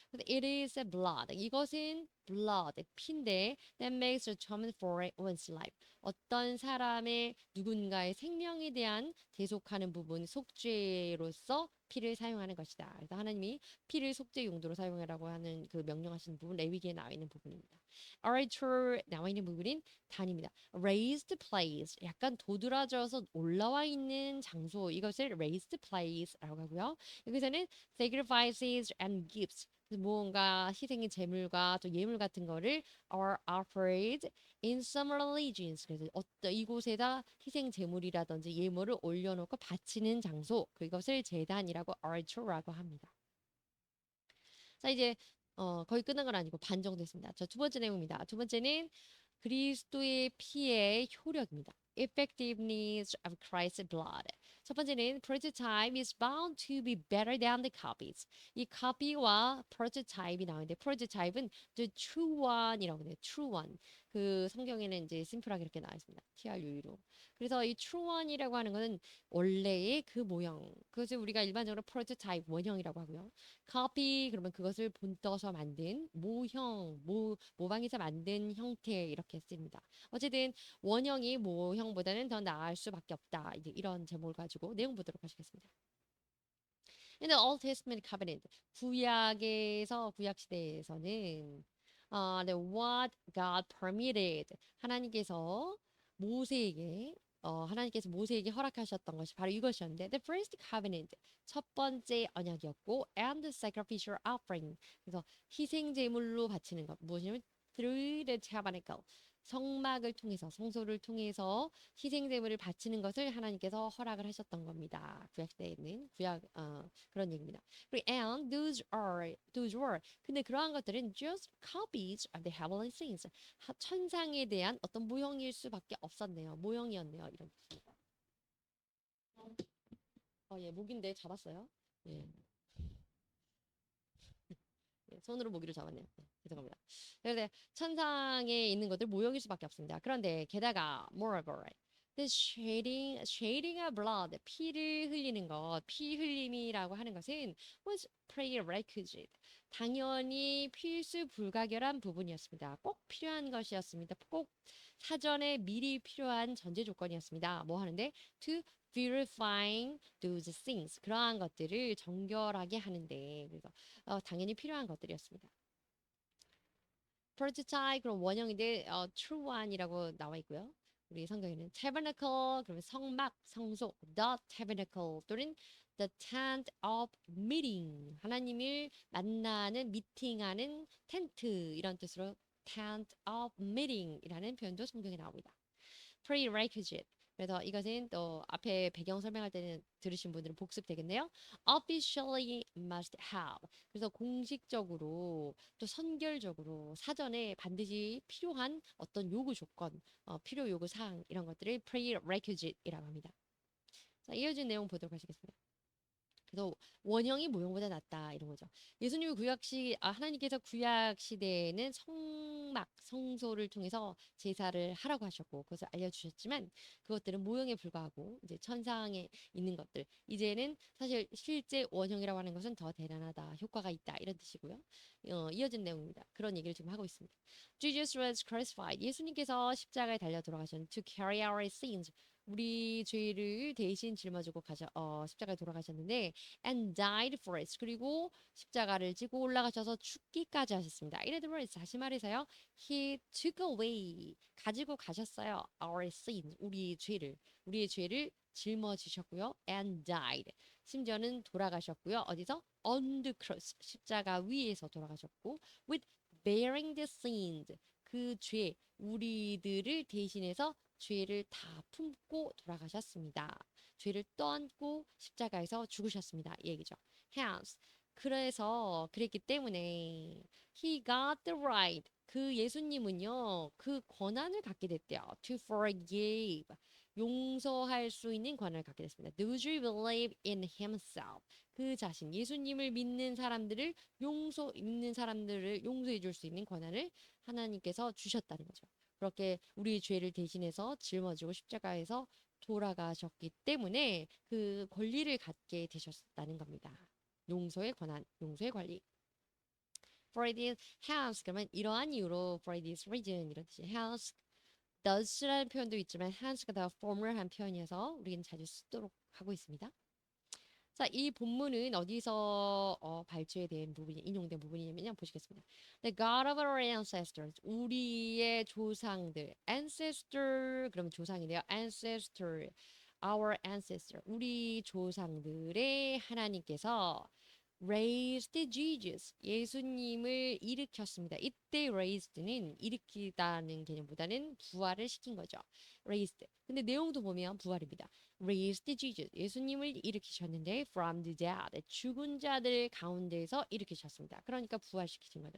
근데 it is a blood. 이것은 blood, 피인데 that makes atonement for one's life. 어떤 사람의 누군가의 생명에 대한 대속하는 부분, 속죄로서 피를 사용하는 것이다. 그래서 하나님이 피를 속죄 용도로 사용하라고 하는 그 명령하신 부분, 레위기에 나와 있는 부분입니다. altar 나와 있는 부분인 단입니다. raised place 약간 도드라져서 올라와 있는 장소 이것을 raised place라고 하고요. 여기서는 sacrifices and gifts 무언가 희생의 제물과 또 예물 같은 거를 are offered in some religions 그래서 어떤 이곳에다 희생 제물이라든지 예물을 올려놓고 바치는 장소 그것을 제단이라고 altar라고 합니다. 자 이제 거의 끝난 건 아니고 반 정도 됐습니다. 자, 두 번째 내용입니다. 두 번째는 그리스도의 피의 효력입니다. Effectiveness of Christ's blood. 첫 번째는 prototype is bound to be better than the copies. 이 copy와 prototype이 나오는데 prototype은 the true one이라고 해요. true one. 그 성경에는 이제 심플하게 이렇게 나와 있습니다. TRU로. 그래서 이 true one이라고 하는 것은 원래의 그 모형. 그것을 우리가 일반적으로 prototype 원형이라고 하고요. copy 그러면 그것을 본떠서 만든 모형, 모방해서 만든 형태 이렇게 씁니다. 어쨌든 원형이 모형보다는 더 나을 수밖에 없다. 이제 이런 제목을 가지고 내용 보도록 하시겠습니다. In the Old Testament covenant, 구약 시대에서는 what God permitted 하나님께서 모세에게 하나님께서 모세에게 허락하셨던 것이 바로 이것이었는데 the first covenant 첫 번째 언약이었고 and the sacrificial offering 그래서 희생 제물로 바치는 것 무엇이냐면 through the tabernacle 성막을 통해서 성소를 통해서 희생 제물을 바치는 것을 하나님께서 허락을 하셨던 겁니다. 구약 시대에는 그런 얘기입니다. 그리고 and those were 근데 그러한 것들은 just copies of the heavenly things 천상에 대한 어떤 모형일 수밖에 없었네요. 모형이었네요. 이런 뜻입니다. 예, 목인데 잡았어요. 예. 예, 손으로 모기를 잡았네요. 네, 죄송합니다. 그런데 천상에 있는 것들 모형일 수밖에 없습니다. 그런데 게다가 moreover the shedding of blood 피를 흘리는 것, 피 흘림이라고 하는 것은 was prerequisite 당연히 필수 불가결한 부분이었습니다. 꼭 필요한 것이었습니다. 꼭 사전에 미리 필요한 전제 조건이었습니다. 뭐 하는데 to purifying those things 그러한 것들을 정결하게 하는데 그래서 당연히 필요한 것들이었습니다. prototype 그럼 원형인데 true one이라고 나와 있고요. 우리 성경에는 tabernacle 그러면 성막, 성소, the tabernacle 또는 the tent of meeting 하나님을 만나는 미팅하는 텐트 이런 뜻으로 tent of meeting이라는 표현도 성경에 나옵니다. prerequisite. 그래서 이것은 또 앞에 배경 설명할 때는 들으신 분들은 복습되겠네요. officially must have. 그래서 공식적으로 또 선결적으로 사전에 반드시 필요한 어떤 요구 조건, 필요 요구 사항 이런 것들을 prerequisite이라고 합니다. 자, 이어진 내용 보도록 하시겠습니다. 그래서 원형이 모형보다 낫다 이런 거죠. 예수님이 하나님께서 구약 시대에는 성막, 성소를 통해서 제사를 하라고 하셨고 그것을 알려주셨지만 그것들은 모형에 불과하고 이제 천상에 있는 것들 이제는 사실 실제 원형이라고 하는 것은 더 대단하다, 효과가 있다 이런 뜻이고요. 이어진 내용입니다. 그런 얘기를 지금 하고 있습니다. Jesus was crucified. 예수님께서 십자가에 달려 돌아가셨는 to carry our sins. 우리 죄를 대신 짊어지고 십자가에 돌아가셨는데 and died for us. 그리고 십자가를 지고 올라가셔서 죽기까지 하셨습니다. In other words, 다시 말해서요. He took away. 가지고 가셨어요. Our sins. 우리의 죄를 짊어지셨고요. And died. 심지어는 돌아가셨고요. 어디서? On the cross. 십자가 위에서 돌아가셨고 with bearing the sins. 그 죄, 우리들을 대신해서 죄를 다 품고 돌아가셨습니다. 죄를 떠안고 십자가에서 죽으셨습니다. 이 얘기죠. Hence, 그래서 그랬기 때문에 he got the right. 그 예수님은요, 그 권한을 갖게 됐대요. To forgive. 용서할 수 있는 권한을 갖게 됐습니다. Those who believe in himself. 그 자신, 예수님을 믿는 사람들을 용서해 줄 수 있는 권한을 하나님께서 주셨다는 거죠. 그렇게 우리 죄를 대신해서 짊어지고 십자가에서 돌아가셨기 때문에 그 권리를 갖게 되셨다는 겁니다. 용서의 권한, 용서의 권리. For this hence 그러면 이러한 이유로 for this reason 이런 뜻이 hence does라는 표현도 있지만 hence가 더 formal한 표현이어서 우리는 자주 쓰도록 하고 있습니다. 자, 이 본문은 어디서 발췌된 부분이 인용된 부분이냐면요. 보시겠습니다. The God of our ancestors. 우리의 조상들. ancestor 그러면 조상이네요. ancestor. our ancestor. 우리 조상들의 하나님께서 raised Jesus. 예수님을 일으켰습니다. 이때 raised는 일으키다는 개념보다는 부활을 시킨 거죠. raised. 근데 내용도 보면 부활입니다. raised Jesus. 예수님을 일으키셨는데 from the dead. 죽은 자들 가운데에서 일으키셨습니다. 그러니까 부활시키신 거죠.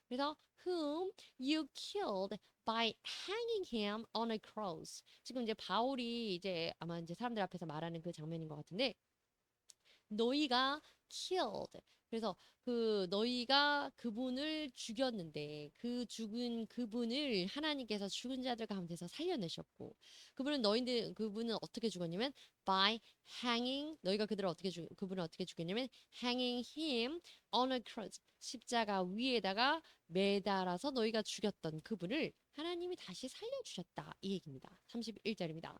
그래서 whom you killed by hanging him on a cross. 지금 이제 바울이 이제 아마 이제 사람들 앞에서 말하는 그 장면인 것 같은데 너희가 killed. 그래서 그 너희가 그분을 죽였는데 그 죽은 그분을 하나님께서 죽은 자들 가운데서 살려내셨고 그분은 어떻게 죽었냐면 by hanging 너희가 그분을 어떻게 죽였냐면 hanging him on a cross 십자가 위에다가 매달아서 너희가 죽였던 그분을 하나님이 다시 살려주셨다 이 얘기입니다. 31절입니다.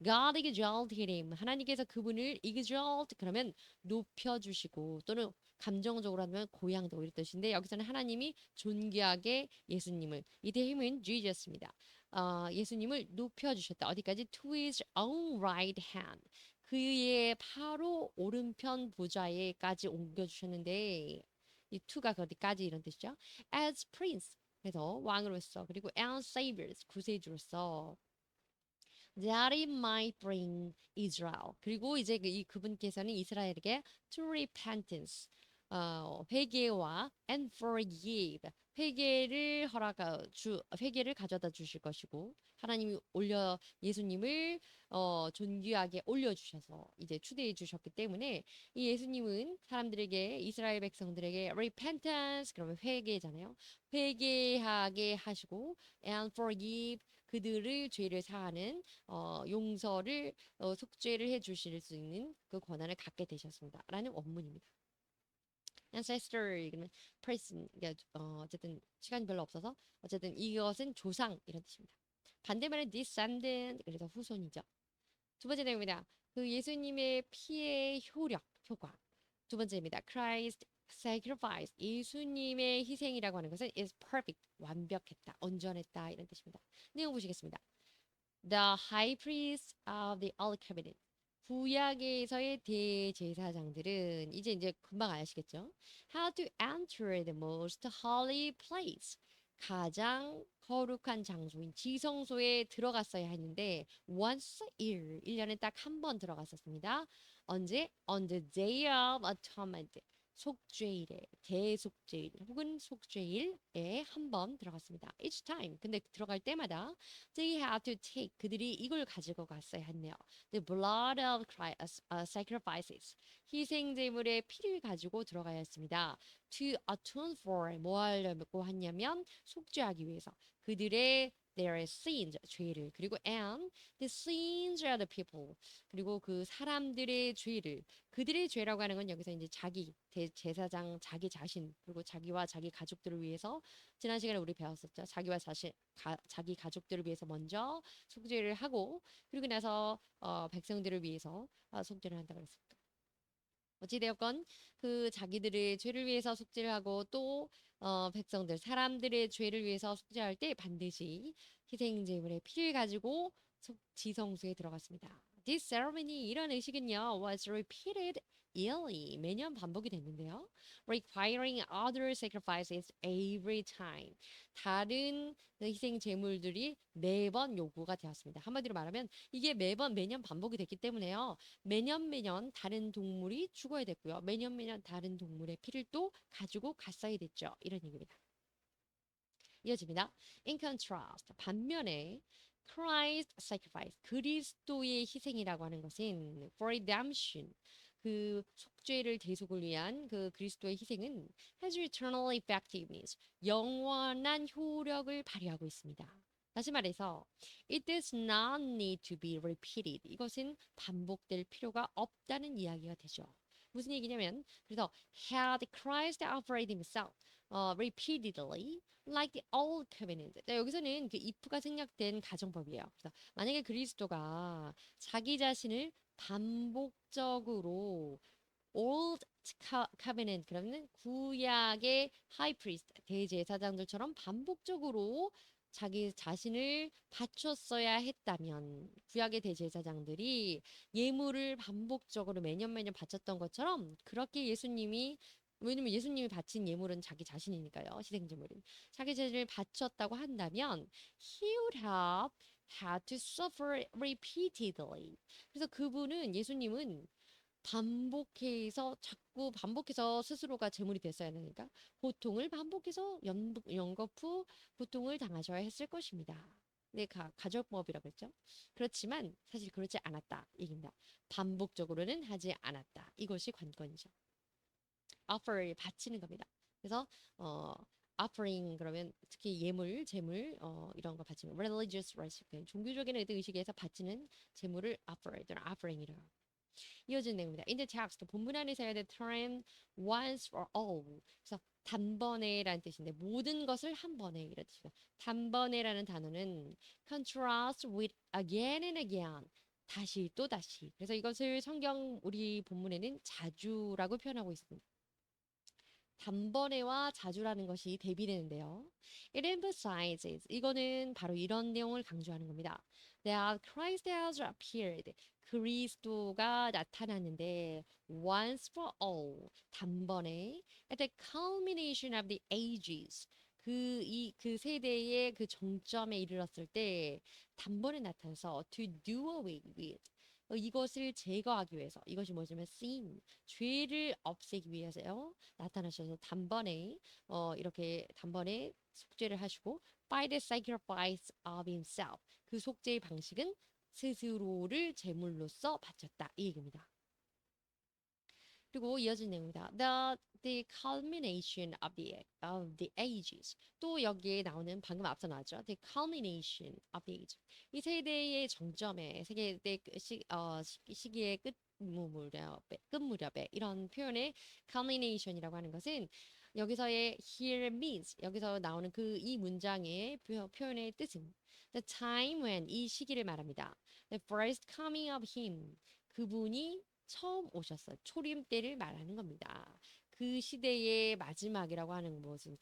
God exalted him. 하나님께서 그분을 exalt 그러면 높여주시고 또는 감정적으로 하면 고양도 이런 뜻인데 여기서는 하나님이 존귀하게 예수님을 이때 힘은 Jesus입니다. 예수님을 높여주셨다. 어디까지? To his own right hand. 그의 바로 오른편 보좌에까지 옮겨주셨는데 이 to가 어디까지 이런 뜻이죠. As prince. 그래서 왕으로서 그리고 as saviors 구세주로서 that it might bring Israel. 그리고 이제 그분께서는 이스라엘에게 to repentance, 회개와 and forgive, 회개를 가져다 주실 것이고 하나님이 예수님을 존귀하게 올려주셔서 이제 추대해 주셨기 때문에 이 예수님은 사람들에게 이스라엘 백성들에게 repentance 그러면 회개잖아요. 회개하게 하시고 and forgive 그들을 죄를 사하는 용서를 속죄를 해주실 수 있는 그 권한을 갖게 되셨습니다. 라는 원문입니다. ancestor 이거는 person 그러니까 어쨌든 시간이 별로 없어서 어쨌든 이것은 조상 이런 뜻입니다. 반대말은 descendant 그래서 후손이죠. 두 번째 내용입니다. 그 예수님의 피의 효과. 두 번째입니다. Christ sacrifice. 예수님의 희생이라고 하는 것은 is perfect. 완벽했다. 온전했다. 이런 뜻입니다. 내용 보시겠습니다. The high priest of the old covenant. 구약에서의 대제사장들은 이제 금방 아시겠죠? How to enter the most holy place. 가장 거룩한 장소인 지성소에 들어갔어야 했는데 once a year, 1년에 딱 한 번 들어갔었습니다. 언제? On the day of atonement. 속죄일에, 대속죄일 혹은 속죄일에 한 번 들어갔습니다. Each time. 근데 들어갈 때마다 they had to take, 그들이 이걸 가지고 갔어야 했네요. The blood of Christ, sacrifices. 희생 제물의 피를 가지고 들어가야 했습니다. To atone for, 뭐 하려고 하냐면 속죄하기 위해서. 그들의 their sins, 죄를. 그리고 and the sins of the people. 그리고 그 사람들의 죄를. 그들의 죄라고 하는 건 여기서 이제 자기 제사장 자기 자신 그리고 자기와 자기 가족들을 위해서 지난 시간에 우리 배웠었죠. 자기와 자기 가족들을 위해서 먼저 속죄를 하고 그리고 나서 백성들을 위해서 속죄를 한다고 했습니다. 어찌되었건 그 자기들의 죄를 위해서 속죄를 하고 또 백성들 사람들의 죄를 위해서 속죄할 때 반드시 희생 제물의 피를 가지고 지성소에 들어갔습니다. This ceremony, 이런 의식은요, was repeated yearly, 매년 반복이 됐는데요. Requiring other sacrifices every time. 다른 희생 제물들이 매번 요구가 되었습니다. 한마디로 말하면 이게 매년 반복이 됐기 때문에요. 매년 다른 동물이 죽어야 됐고요. 매년 다른 동물의 피를 또 가지고 갔어야 됐죠. 이런 얘기입니다. 이어집니다. In contrast, 반면에 Christ sacrifice, 그리스도의 희생이라고 하는 것은 for redemption, 그 속죄를 대속을 위한 그 그리스도의 희생은 has eternal effectiveness, 영원한 효력을 발휘하고 있습니다. 다시 말해서 it does not need to be repeated. 이것은 반복될 필요가 없다는 이야기가 되죠. 무슨 얘기냐면 그래서 had Christ offered himself repeatedly like the old covenant. 자, 여기서는 그 if가 생략된 가정법이에요. 그래서 만약에 그리스도가 자기 자신을 반복적으로 old covenant 그러면 구약의 high priest 대제사장들처럼 반복적으로 자기 자신을 바쳤어야 했다면 구약의 대제사장들이 예물을 반복적으로 매년 바쳤던 것처럼 그렇게 예수님이 왜냐면 예수님이 바친 예물은 자기 자신이니까요. 희생제물은. 자기 자신을 바쳤다고 한다면 he would have had to suffer repeatedly. 그래서 그분은 예수님은 자꾸 반복해서 스스로가 제물이 됐어야 되니까 고통을 반복해서 연거푸 고통을 당하셔야 했을 것입니다. 네, 가족법이라고 했죠. 그렇지만 사실 그렇지 않았다 얘기입니다. 반복적으로는 하지 않았다. 이것이 관건이죠. offer 바치는 겁니다. 그래서 offering 그러면 특히 예물, 제물 이런 거 바치는 religious worship 종교적인 의식에서 바치는 제물을 offer 또는 offering이라고 합니다. 이어지는 내용입니다. In the text 본문 안에서 the term once for all 그래서 단번에라는 뜻인데 모든 것을 한 번에 이런 뜻입니다. 단번에라는 단어는 contrast with again and again 다시 또 다시 그래서 이것을 성경 우리 본문에는 자주라고 표현하고 있습니다. 단번에와 자주라는 것이 대비되는데요. It emphasizes 이거는 바로 이런 내용을 강조하는 겁니다. That Christ has appeared. 그리스도가 나타났는데 once for all 단번에 at the culmination of the ages 그 세대의 그 정점에 이르렀을 때 단번에 나타나서 to do away with 이것을 제거하기 위해서 이것이 뭐냐면 sin 죄를 없애기 위해서요 나타나셔서 단번에 이렇게 단번에 속죄를 하시고 by the sacrifice of himself 그 속죄의 방식은 스스로를 제물로서 바쳤다 이 얘기입니다. 그리고 이어진 내용입니다. The culmination of the ages. 또 여기에 나오는 방금 앞서 나왔죠. The culmination of the ages. 이 세대의 정점에 세계의 시기의 끝무렵에 이런 표현의 culmination이라고 하는 것은 여기서의 here means 여기서 나오는 이 문장의 표현의 뜻은 the time when 이 시기를 말합니다. The first coming of him 그분이 처음 오셨어요. 초림 때를 말하는 겁니다. 그 시대의 마지막이라고 하는 것은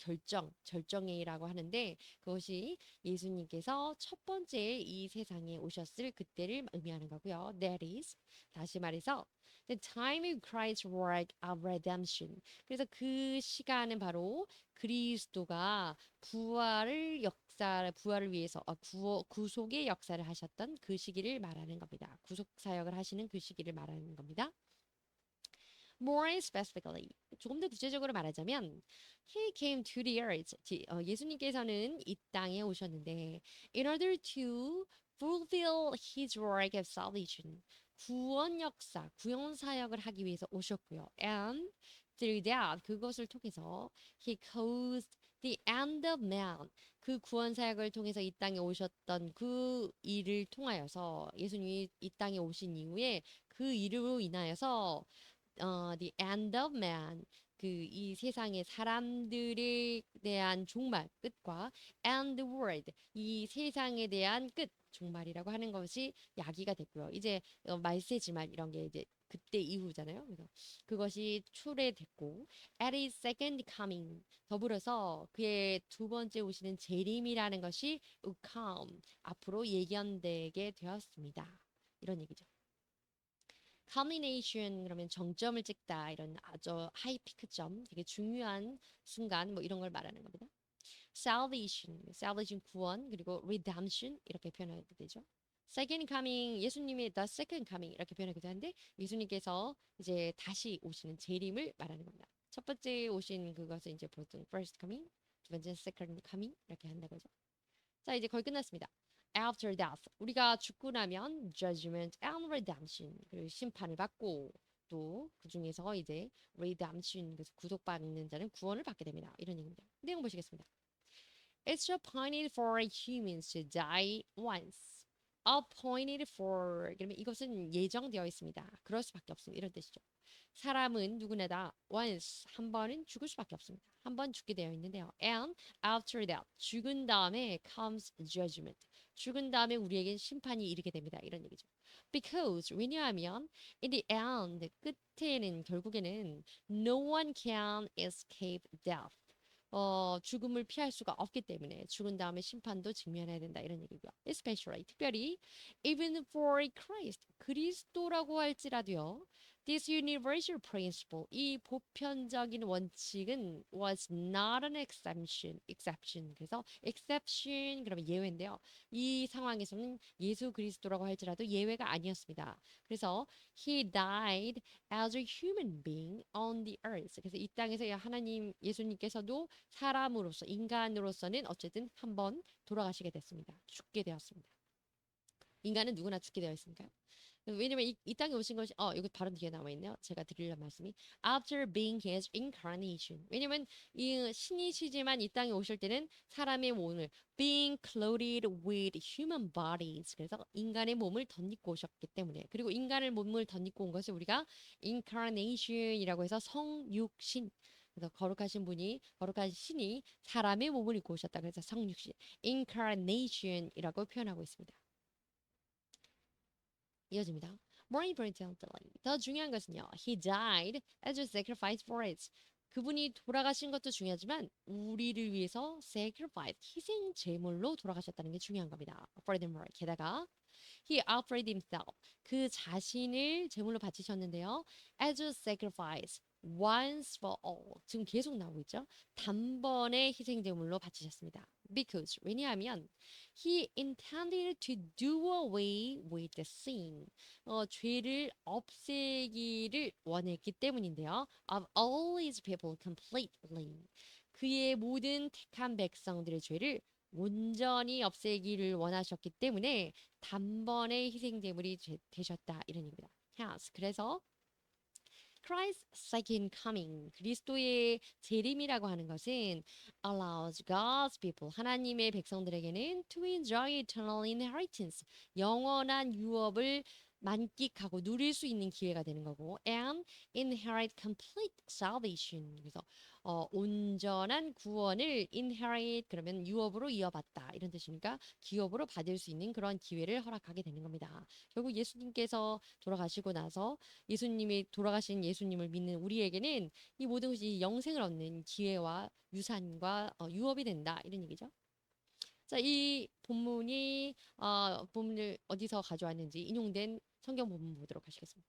절정이라고 하는데 그것이 예수님께서 첫 번째 이 세상에 오셨을 그때를 의미하는 거고요. That is 다시 말해서 the time of Christ's work of redemption. 그래서 그 시간은 바로 그리스도가 부활을 위해서 구속의 역사를 하셨던 그 시기를 말하는 겁니다. 구속 사역을 하시는 그 시기를 말하는 겁니다. More specifically, 조금 더 구체적으로 말하자면, He came to the earth. 예수님께서는 이 땅에 오셨는데, in order to fulfill His work of salvation, 구원 역사, 구원 사역을 하기 위해서 오셨고요. And through that, 그것을 통해서 He caused the end of man. 그 구원 사역을 통해서 이 땅에 오셨던 그 일을 통하여서 예수님이 이 땅에 오신 이후에 그 일로 인하여서 the end of man 그 이 세상의 사람들에 대한 종말 끝과 and the world 이 세상에 대한 끝 종말이라고 하는 것이 야기가 됐고요. 이제 말세지말 이런 게 이제 그때 이후잖아요. 그래서 그것이 출애됐고 at his second coming 더불어서 그의 두 번째 오시는 재림이라는 것이 come 앞으로 예견되게 되었습니다. 이런 얘기죠. culmination 그러면 정점을 찍다 이런 아주 하이 피크점 되게 중요한 순간 뭐 이런 걸 말하는 겁니다. salvation 구원 그리고 redemption 이렇게 표현하게 되죠. second coming 예수님의 the second coming 이렇게 표현하기도 하는데 예수님께서 이제 다시 오시는 재림을 말하는 겁니다. 첫 번째 오신 그것을 이제 보통 first coming, 두 번째 second coming 이렇게 한다고 하죠. 자, 이제 거의 끝났습니다. After death, 우리가 죽고 나면 judgment and redemption, 그리고 심판을 받고 또 그 중에서 이제 redemption, 그래서 구속받는 자는 구원을 받게 됩니다. 이런 얘기입니다. 내용 보시겠습니다. It's appointed for humans to die once. appointed for, 그러면 이것은 예정되어 있습니다. 그럴 수밖에 없습니다. 이런 뜻이죠. 사람은 누구나 다 once 한 번은 죽을 수밖에 없습니다. 한 번 죽게 되어 있는데요. And after that 죽은 다음에 comes judgment. 죽은 다음에 우리에겐 심판이 이르게 됩니다. 이런 얘기죠. Because 왜냐하면 in the end 끝에는 결국에는 no one can escape death. 죽음을 피할 수가 없기 때문에 죽은 다음에 심판도 직면해야 된다 이런 얘기고요. Especially 특별히 even for Christ 그리스도라고 할지라도요. This universal principle 이 보편적인 원칙은 was not an exception. 그래서 exception 그러면 예외인데요. 이 상황에서는 예수 그리스도라고 할지라도 예외가 아니었습니다. 그래서 he died as a human being on the earth. 그래서 이 땅에서 하나님 예수님께서도 사람으로서 인간으로서는 어쨌든 한번 돌아가시게 됐습니다. 죽게 되었습니다. 인간은 누구나 죽게 되어 있으니까요. 왜냐면 이 땅에 오신 것이 이거 바로 뒤에 나와 있네요. 제가 드리려는 말씀이 after being his incarnation. 왜냐면 이 신이시지만 이 땅에 오실 때는 사람의 몸을 being clothed with human bodies. 그래서 인간의 몸을 덧입고 오셨기 때문에 그리고 인간의 몸을 덧입고 온 것을 우리가 incarnation이라고 해서 성육신. 그래서 거룩한 신이 사람의 몸을 입고 오셨다. 그래서 성육신, incarnation이라고 표현하고 있습니다. 이어집니다. More importantly, 더 중요한 것은요. He died as a sacrifice for us. 그분이 돌아가신 것도 중요하지만 우리를 위해서 sacrifice, 희생 제물로 돌아가셨다는 게 중요한 겁니다. Furthermore, 게다가 he offered himself, 그 자신을 제물로 바치셨는데요. As a sacrifice, once for all. 지금 계속 나오고 있죠. 단번에 희생 제물로 바치셨습니다. Because, 왜냐하면 he intended to do away with the sin. 죄를 없애기를 원했기 때문인데요. Of all his people completely. 그의 모든 택한 백성들의 죄를 온전히 없애기를 원하셨기 때문에 단번에 희생 제물이 되셨다 이런 얘기입니다. Hence, 그래서 Christ's second coming, 그리스도의 재림이라고 하는 것은 allows God's people, 하나님의 백성들에게는 to enjoy eternal inheritance, 영원한 유업을 만끽하고 누릴 수 있는 기회가 되는 거고 and inherit complete salvation. 그래서 온전한 구원을 inherit 그러면 유업으로 이어받다 이런 뜻이니까 기업으로 받을 수 있는 그런 기회를 허락하게 되는 겁니다. 결국 예수님께서 돌아가시고 나서 예수님이 돌아가신 예수님을 믿는 우리에게는 이 모든 것이 영생을 얻는 기회와 유산과 유업이 된다 이런 얘기죠. 자, 이 본문을 어디서 가져왔는지 인용된 성경 본문 보도록 하시겠습니다.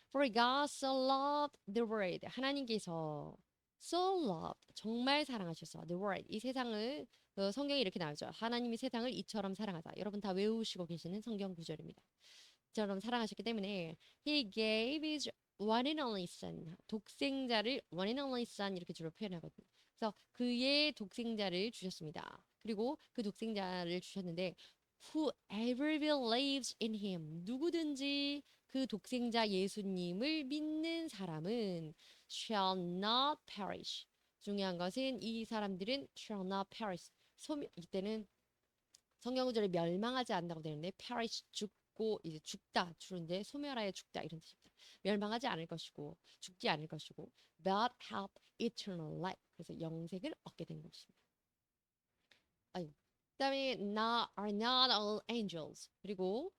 For God so loved the world. 하나님께서 so loved 정말 사랑하셔서 the world 이 세상을 성경에 이렇게 나오죠. 하나님이 세상을 이처럼 사랑하다. 여러분 다 외우시고 계시는 성경 구절입니다. 이처럼 사랑하셨기 때문에 He gave His one and only son, 독생자를 one and only son 이렇게 주로 표현하거든요. 그래서 그의 독생자를 주셨습니다. 그리고 그 독생자를 주셨는데 whoever believes in him 누구든지 그 독생자 예수님을 믿는 사람은 shall not perish. 중요한 것은 이 사람들은 shall not perish. 이때는 성경 구절에 멸망하지 않는다고 되는데 perish 죽고 이제 죽다 주는데 소멸하여 죽다 이런 뜻입니다. 멸망하지 않을 것이고 죽지 않을 것이고 but have eternal life. 그래서 영생을 얻게 된 것입니다. 아유. 그다음에 are not all angels. 그리고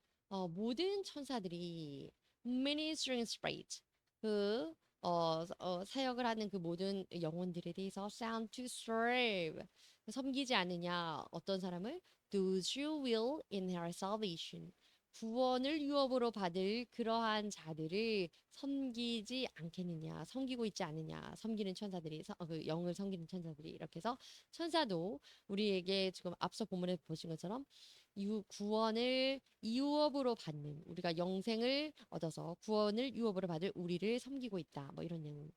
모든 천사들이 ministering spirits 사역을 하는 그 모든 영혼들에 대해서 sound to serve 섬기지 않느냐 어떤 사람을 those who will inherit salvation 구원을 유업으로 받을 그러한 자들을 섬기지 않겠느냐 섬기고 있지 않느냐 섬기는 천사들이 그 영을 섬기는 천사들이 이렇게 해서 천사도 우리에게 지금 앞서 본문에 보신 것처럼 구원을 유업으로 받는 우리가 영생을 얻어서 구원을 유업으로 받을 우리를 섬기고 있다. 뭐 이런 내용.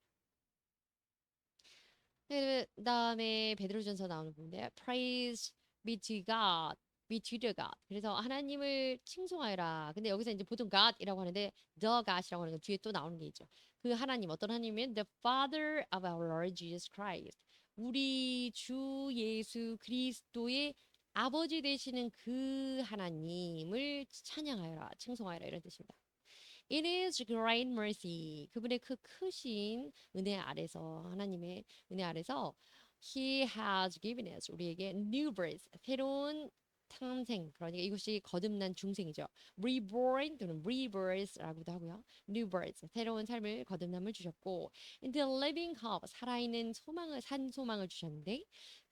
그다음에 베드로전서 나오는 부분인데 praise be to God, be to the God. 그래서 하나님을 칭송하여라. 근데 여기서 이제 보통 God이라고 하는데 the God이라고 하는 건 뒤에 또 나오는 게 있죠. 그 하나님 어떤 하나님이면 the Father of our Lord Jesus Christ. 우리 주 예수 그리스도의 아버지 되시는 그 하나님을 찬양하여라, 칭송하여라 이런 뜻입니다. It is great mercy. 그분의 그 크신 은혜 아래서 하나님의 은혜 아래서 He has given us 우리에게 new birth 새로운 탄생 그러니까 이것이 거듭난 중생이죠. reborn 또는 rebirth라고도 하고요. new birth 새로운 삶을 거듭남을 주셨고 in the living hope 살아있는 소망을 산 소망을 주셨는데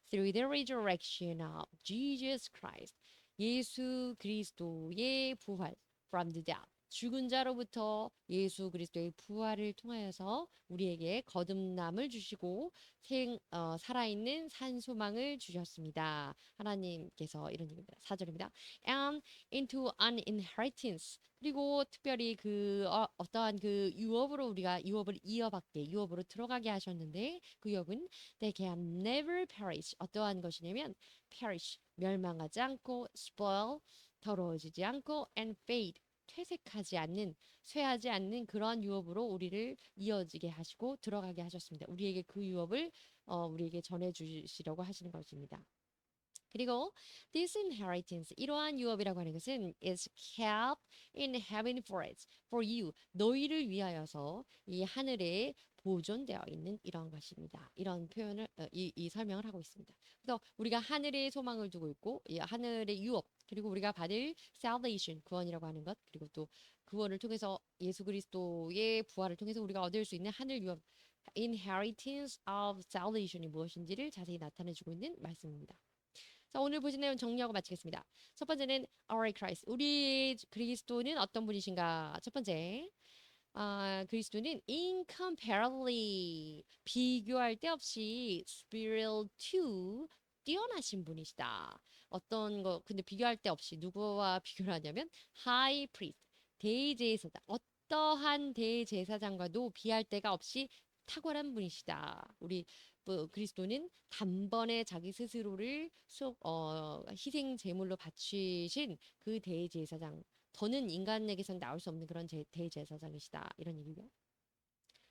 through the resurrection of Jesus Christ 예수 그리스도의 부활 from the dead 죽은 자로부터 예수 그리스도의 부활을 통하여서 우리에게 거듭남을 주시고 살아있는 산 소망을 주셨습니다. 하나님께서 이런 얘기입니다. 4절입니다. And into an inheritance 그리고 특별히 어떠한 그 유업으로 우리가 유업을 이어받게 유업으로 들어가게 하셨는데 그 유업은 they can never perish 어떠한 것이냐면 perish 멸망하지 않고 spoil 더러워지지 않고 and fade 퇴색하지 않는 쇠하지 않는 그러한 유업으로 우리를 이어지게 하시고 들어가게 하셨습니다. 우리에게 그 유업을 우리에게 전해 주시려고 하시는 것입니다. 그리고 this inheritance 이러한 유업이라고 하는 것은 is kept in heaven for you 너희를 위하여서 이 하늘에 보존되어 있는 이런 것입니다. 이런 표현을 이 설명을 하고 있습니다. 그래서 우리가 하늘에 소망을 두고 있고 이 하늘의 유업 그리고 우리가 받을 salvation 구원이라고 하는 것 그리고 또 구원을 통해서 예수 그리스도의 부활을 통해서 우리가 얻을 수 있는 하늘 유업 inheritance of salvation이 무엇인지를 자세히 나타내주고 있는 말씀입니다. 자, 오늘 보신 내용 정리하고 마치겠습니다. 첫 번째는 our Christ. 우리 그리스도는 어떤 분이신가? 첫 번째, 그리스도는 incomparably 비교할 데 없이 spiritual to 뛰어나신 분이시다. 어떤 거 근데 비교할 데 없이 누구와 비교를 하냐면 high priest 대제사장 어떠한 대제사장과도 비할 데가 없이 탁월한 분이시다. 우리 그리스도는 단번에 자기 스스로를 희생 제물로 바치신 그 대제사장 더는 인간에게선 나올 수 없는 그런 대제사장이시다. 이런 얘기고요.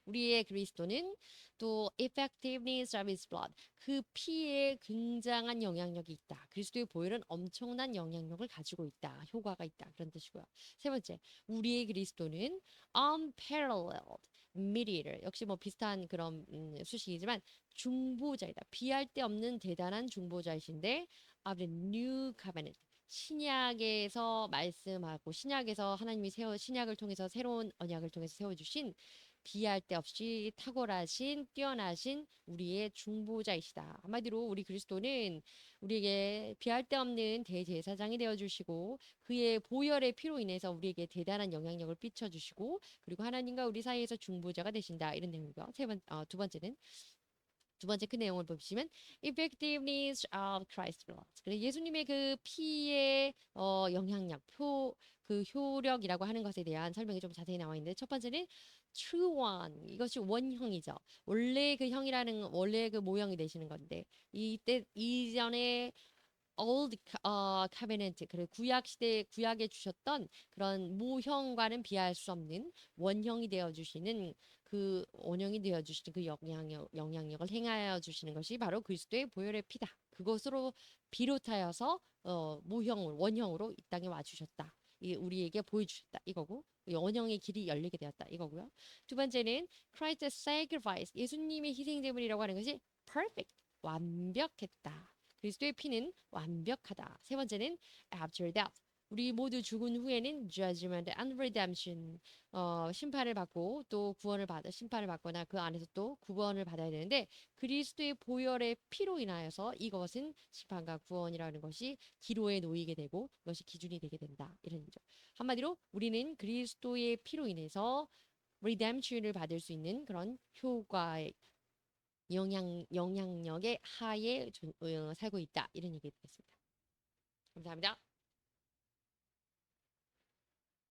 우리의 그리스도는 또 effectiveness of his blood 그 피에 굉장한 영향력이 있다. 그리스도의 보혈은 엄청난 영향력을 가지고 있다. 효과가 있다. 그런 뜻이고요. 세 번째, 우리의 그리스도는 unparalleled mediator 역시 뭐 비슷한 그런 수식이지만 중보자이다. 비할 데 없는 대단한 중보자이신데 of the new covenant 신약에서 말씀하고 신약에서 하나님이 신약을 통해서 새로운 언약을 통해서 세워주신 비할 데 없이 탁월하신 뛰어나신 우리의 중보자이시다. 한마디로 우리 그리스도는 우리에게 비할 데 없는 대제사장이 되어주시고 그의 보혈의 피로 인해서 우리에게 대단한 영향력을 끼쳐주시고 그리고 하나님과 우리 사이에서 중보자가 되신다. 이런 내용이고요. 두 번째 그 내용을 보시면 effectiveness of Christ's blood. 그래서 예수님의 그 피의 영향력, 그 효력이라고 하는 것에 대한 설명이 좀 자세히 나와 있는데 첫 번째는 true one. 이것이 원형이죠. 원래 그 형이라는 원래 그 모형이 되시는 건데 이때 이전에 old covenant 그 구약 시대 구약에 주셨던 그런 모형과는 비할 수 없는 원형이 되어 주시는 그 원형이 되어 주시는 그 영향력을 행하여 주시는 것이 바로 그리스도의 보혈의 피다. 그것으로 비롯하여서 모형으로 원형으로 이 땅에 와 주셨다. 이 우리에게 보여주셨다 이거고 원형의 길이 열리게 되었다 이거고요. 두 번째는 Christ's sacrifice 예수님의 희생 제물이라고 하는 것이 perfect 완벽했다. 그리스도의 피는 완벽하다. 세 번째는 after death. 우리 모두 죽은 후에는 judgment and redemption. 심판을 받고 또 구원을 받아 심판을 받거나 그 안에서 또 구원을 받아야 되는데 그리스도의 보혈의 피로 인하여서 이것은 심판과 구원이라는 것이 기로에 놓이게 되고 그것이 기준이 되게 된다. 이런 거죠. 한마디로 우리는 그리스도의 피로 인해서 redemption을 받을 수 있는 그런 효과의 영향력의 하에 살고 있다. 이런 얘기 드렸습니다. 감사합니다.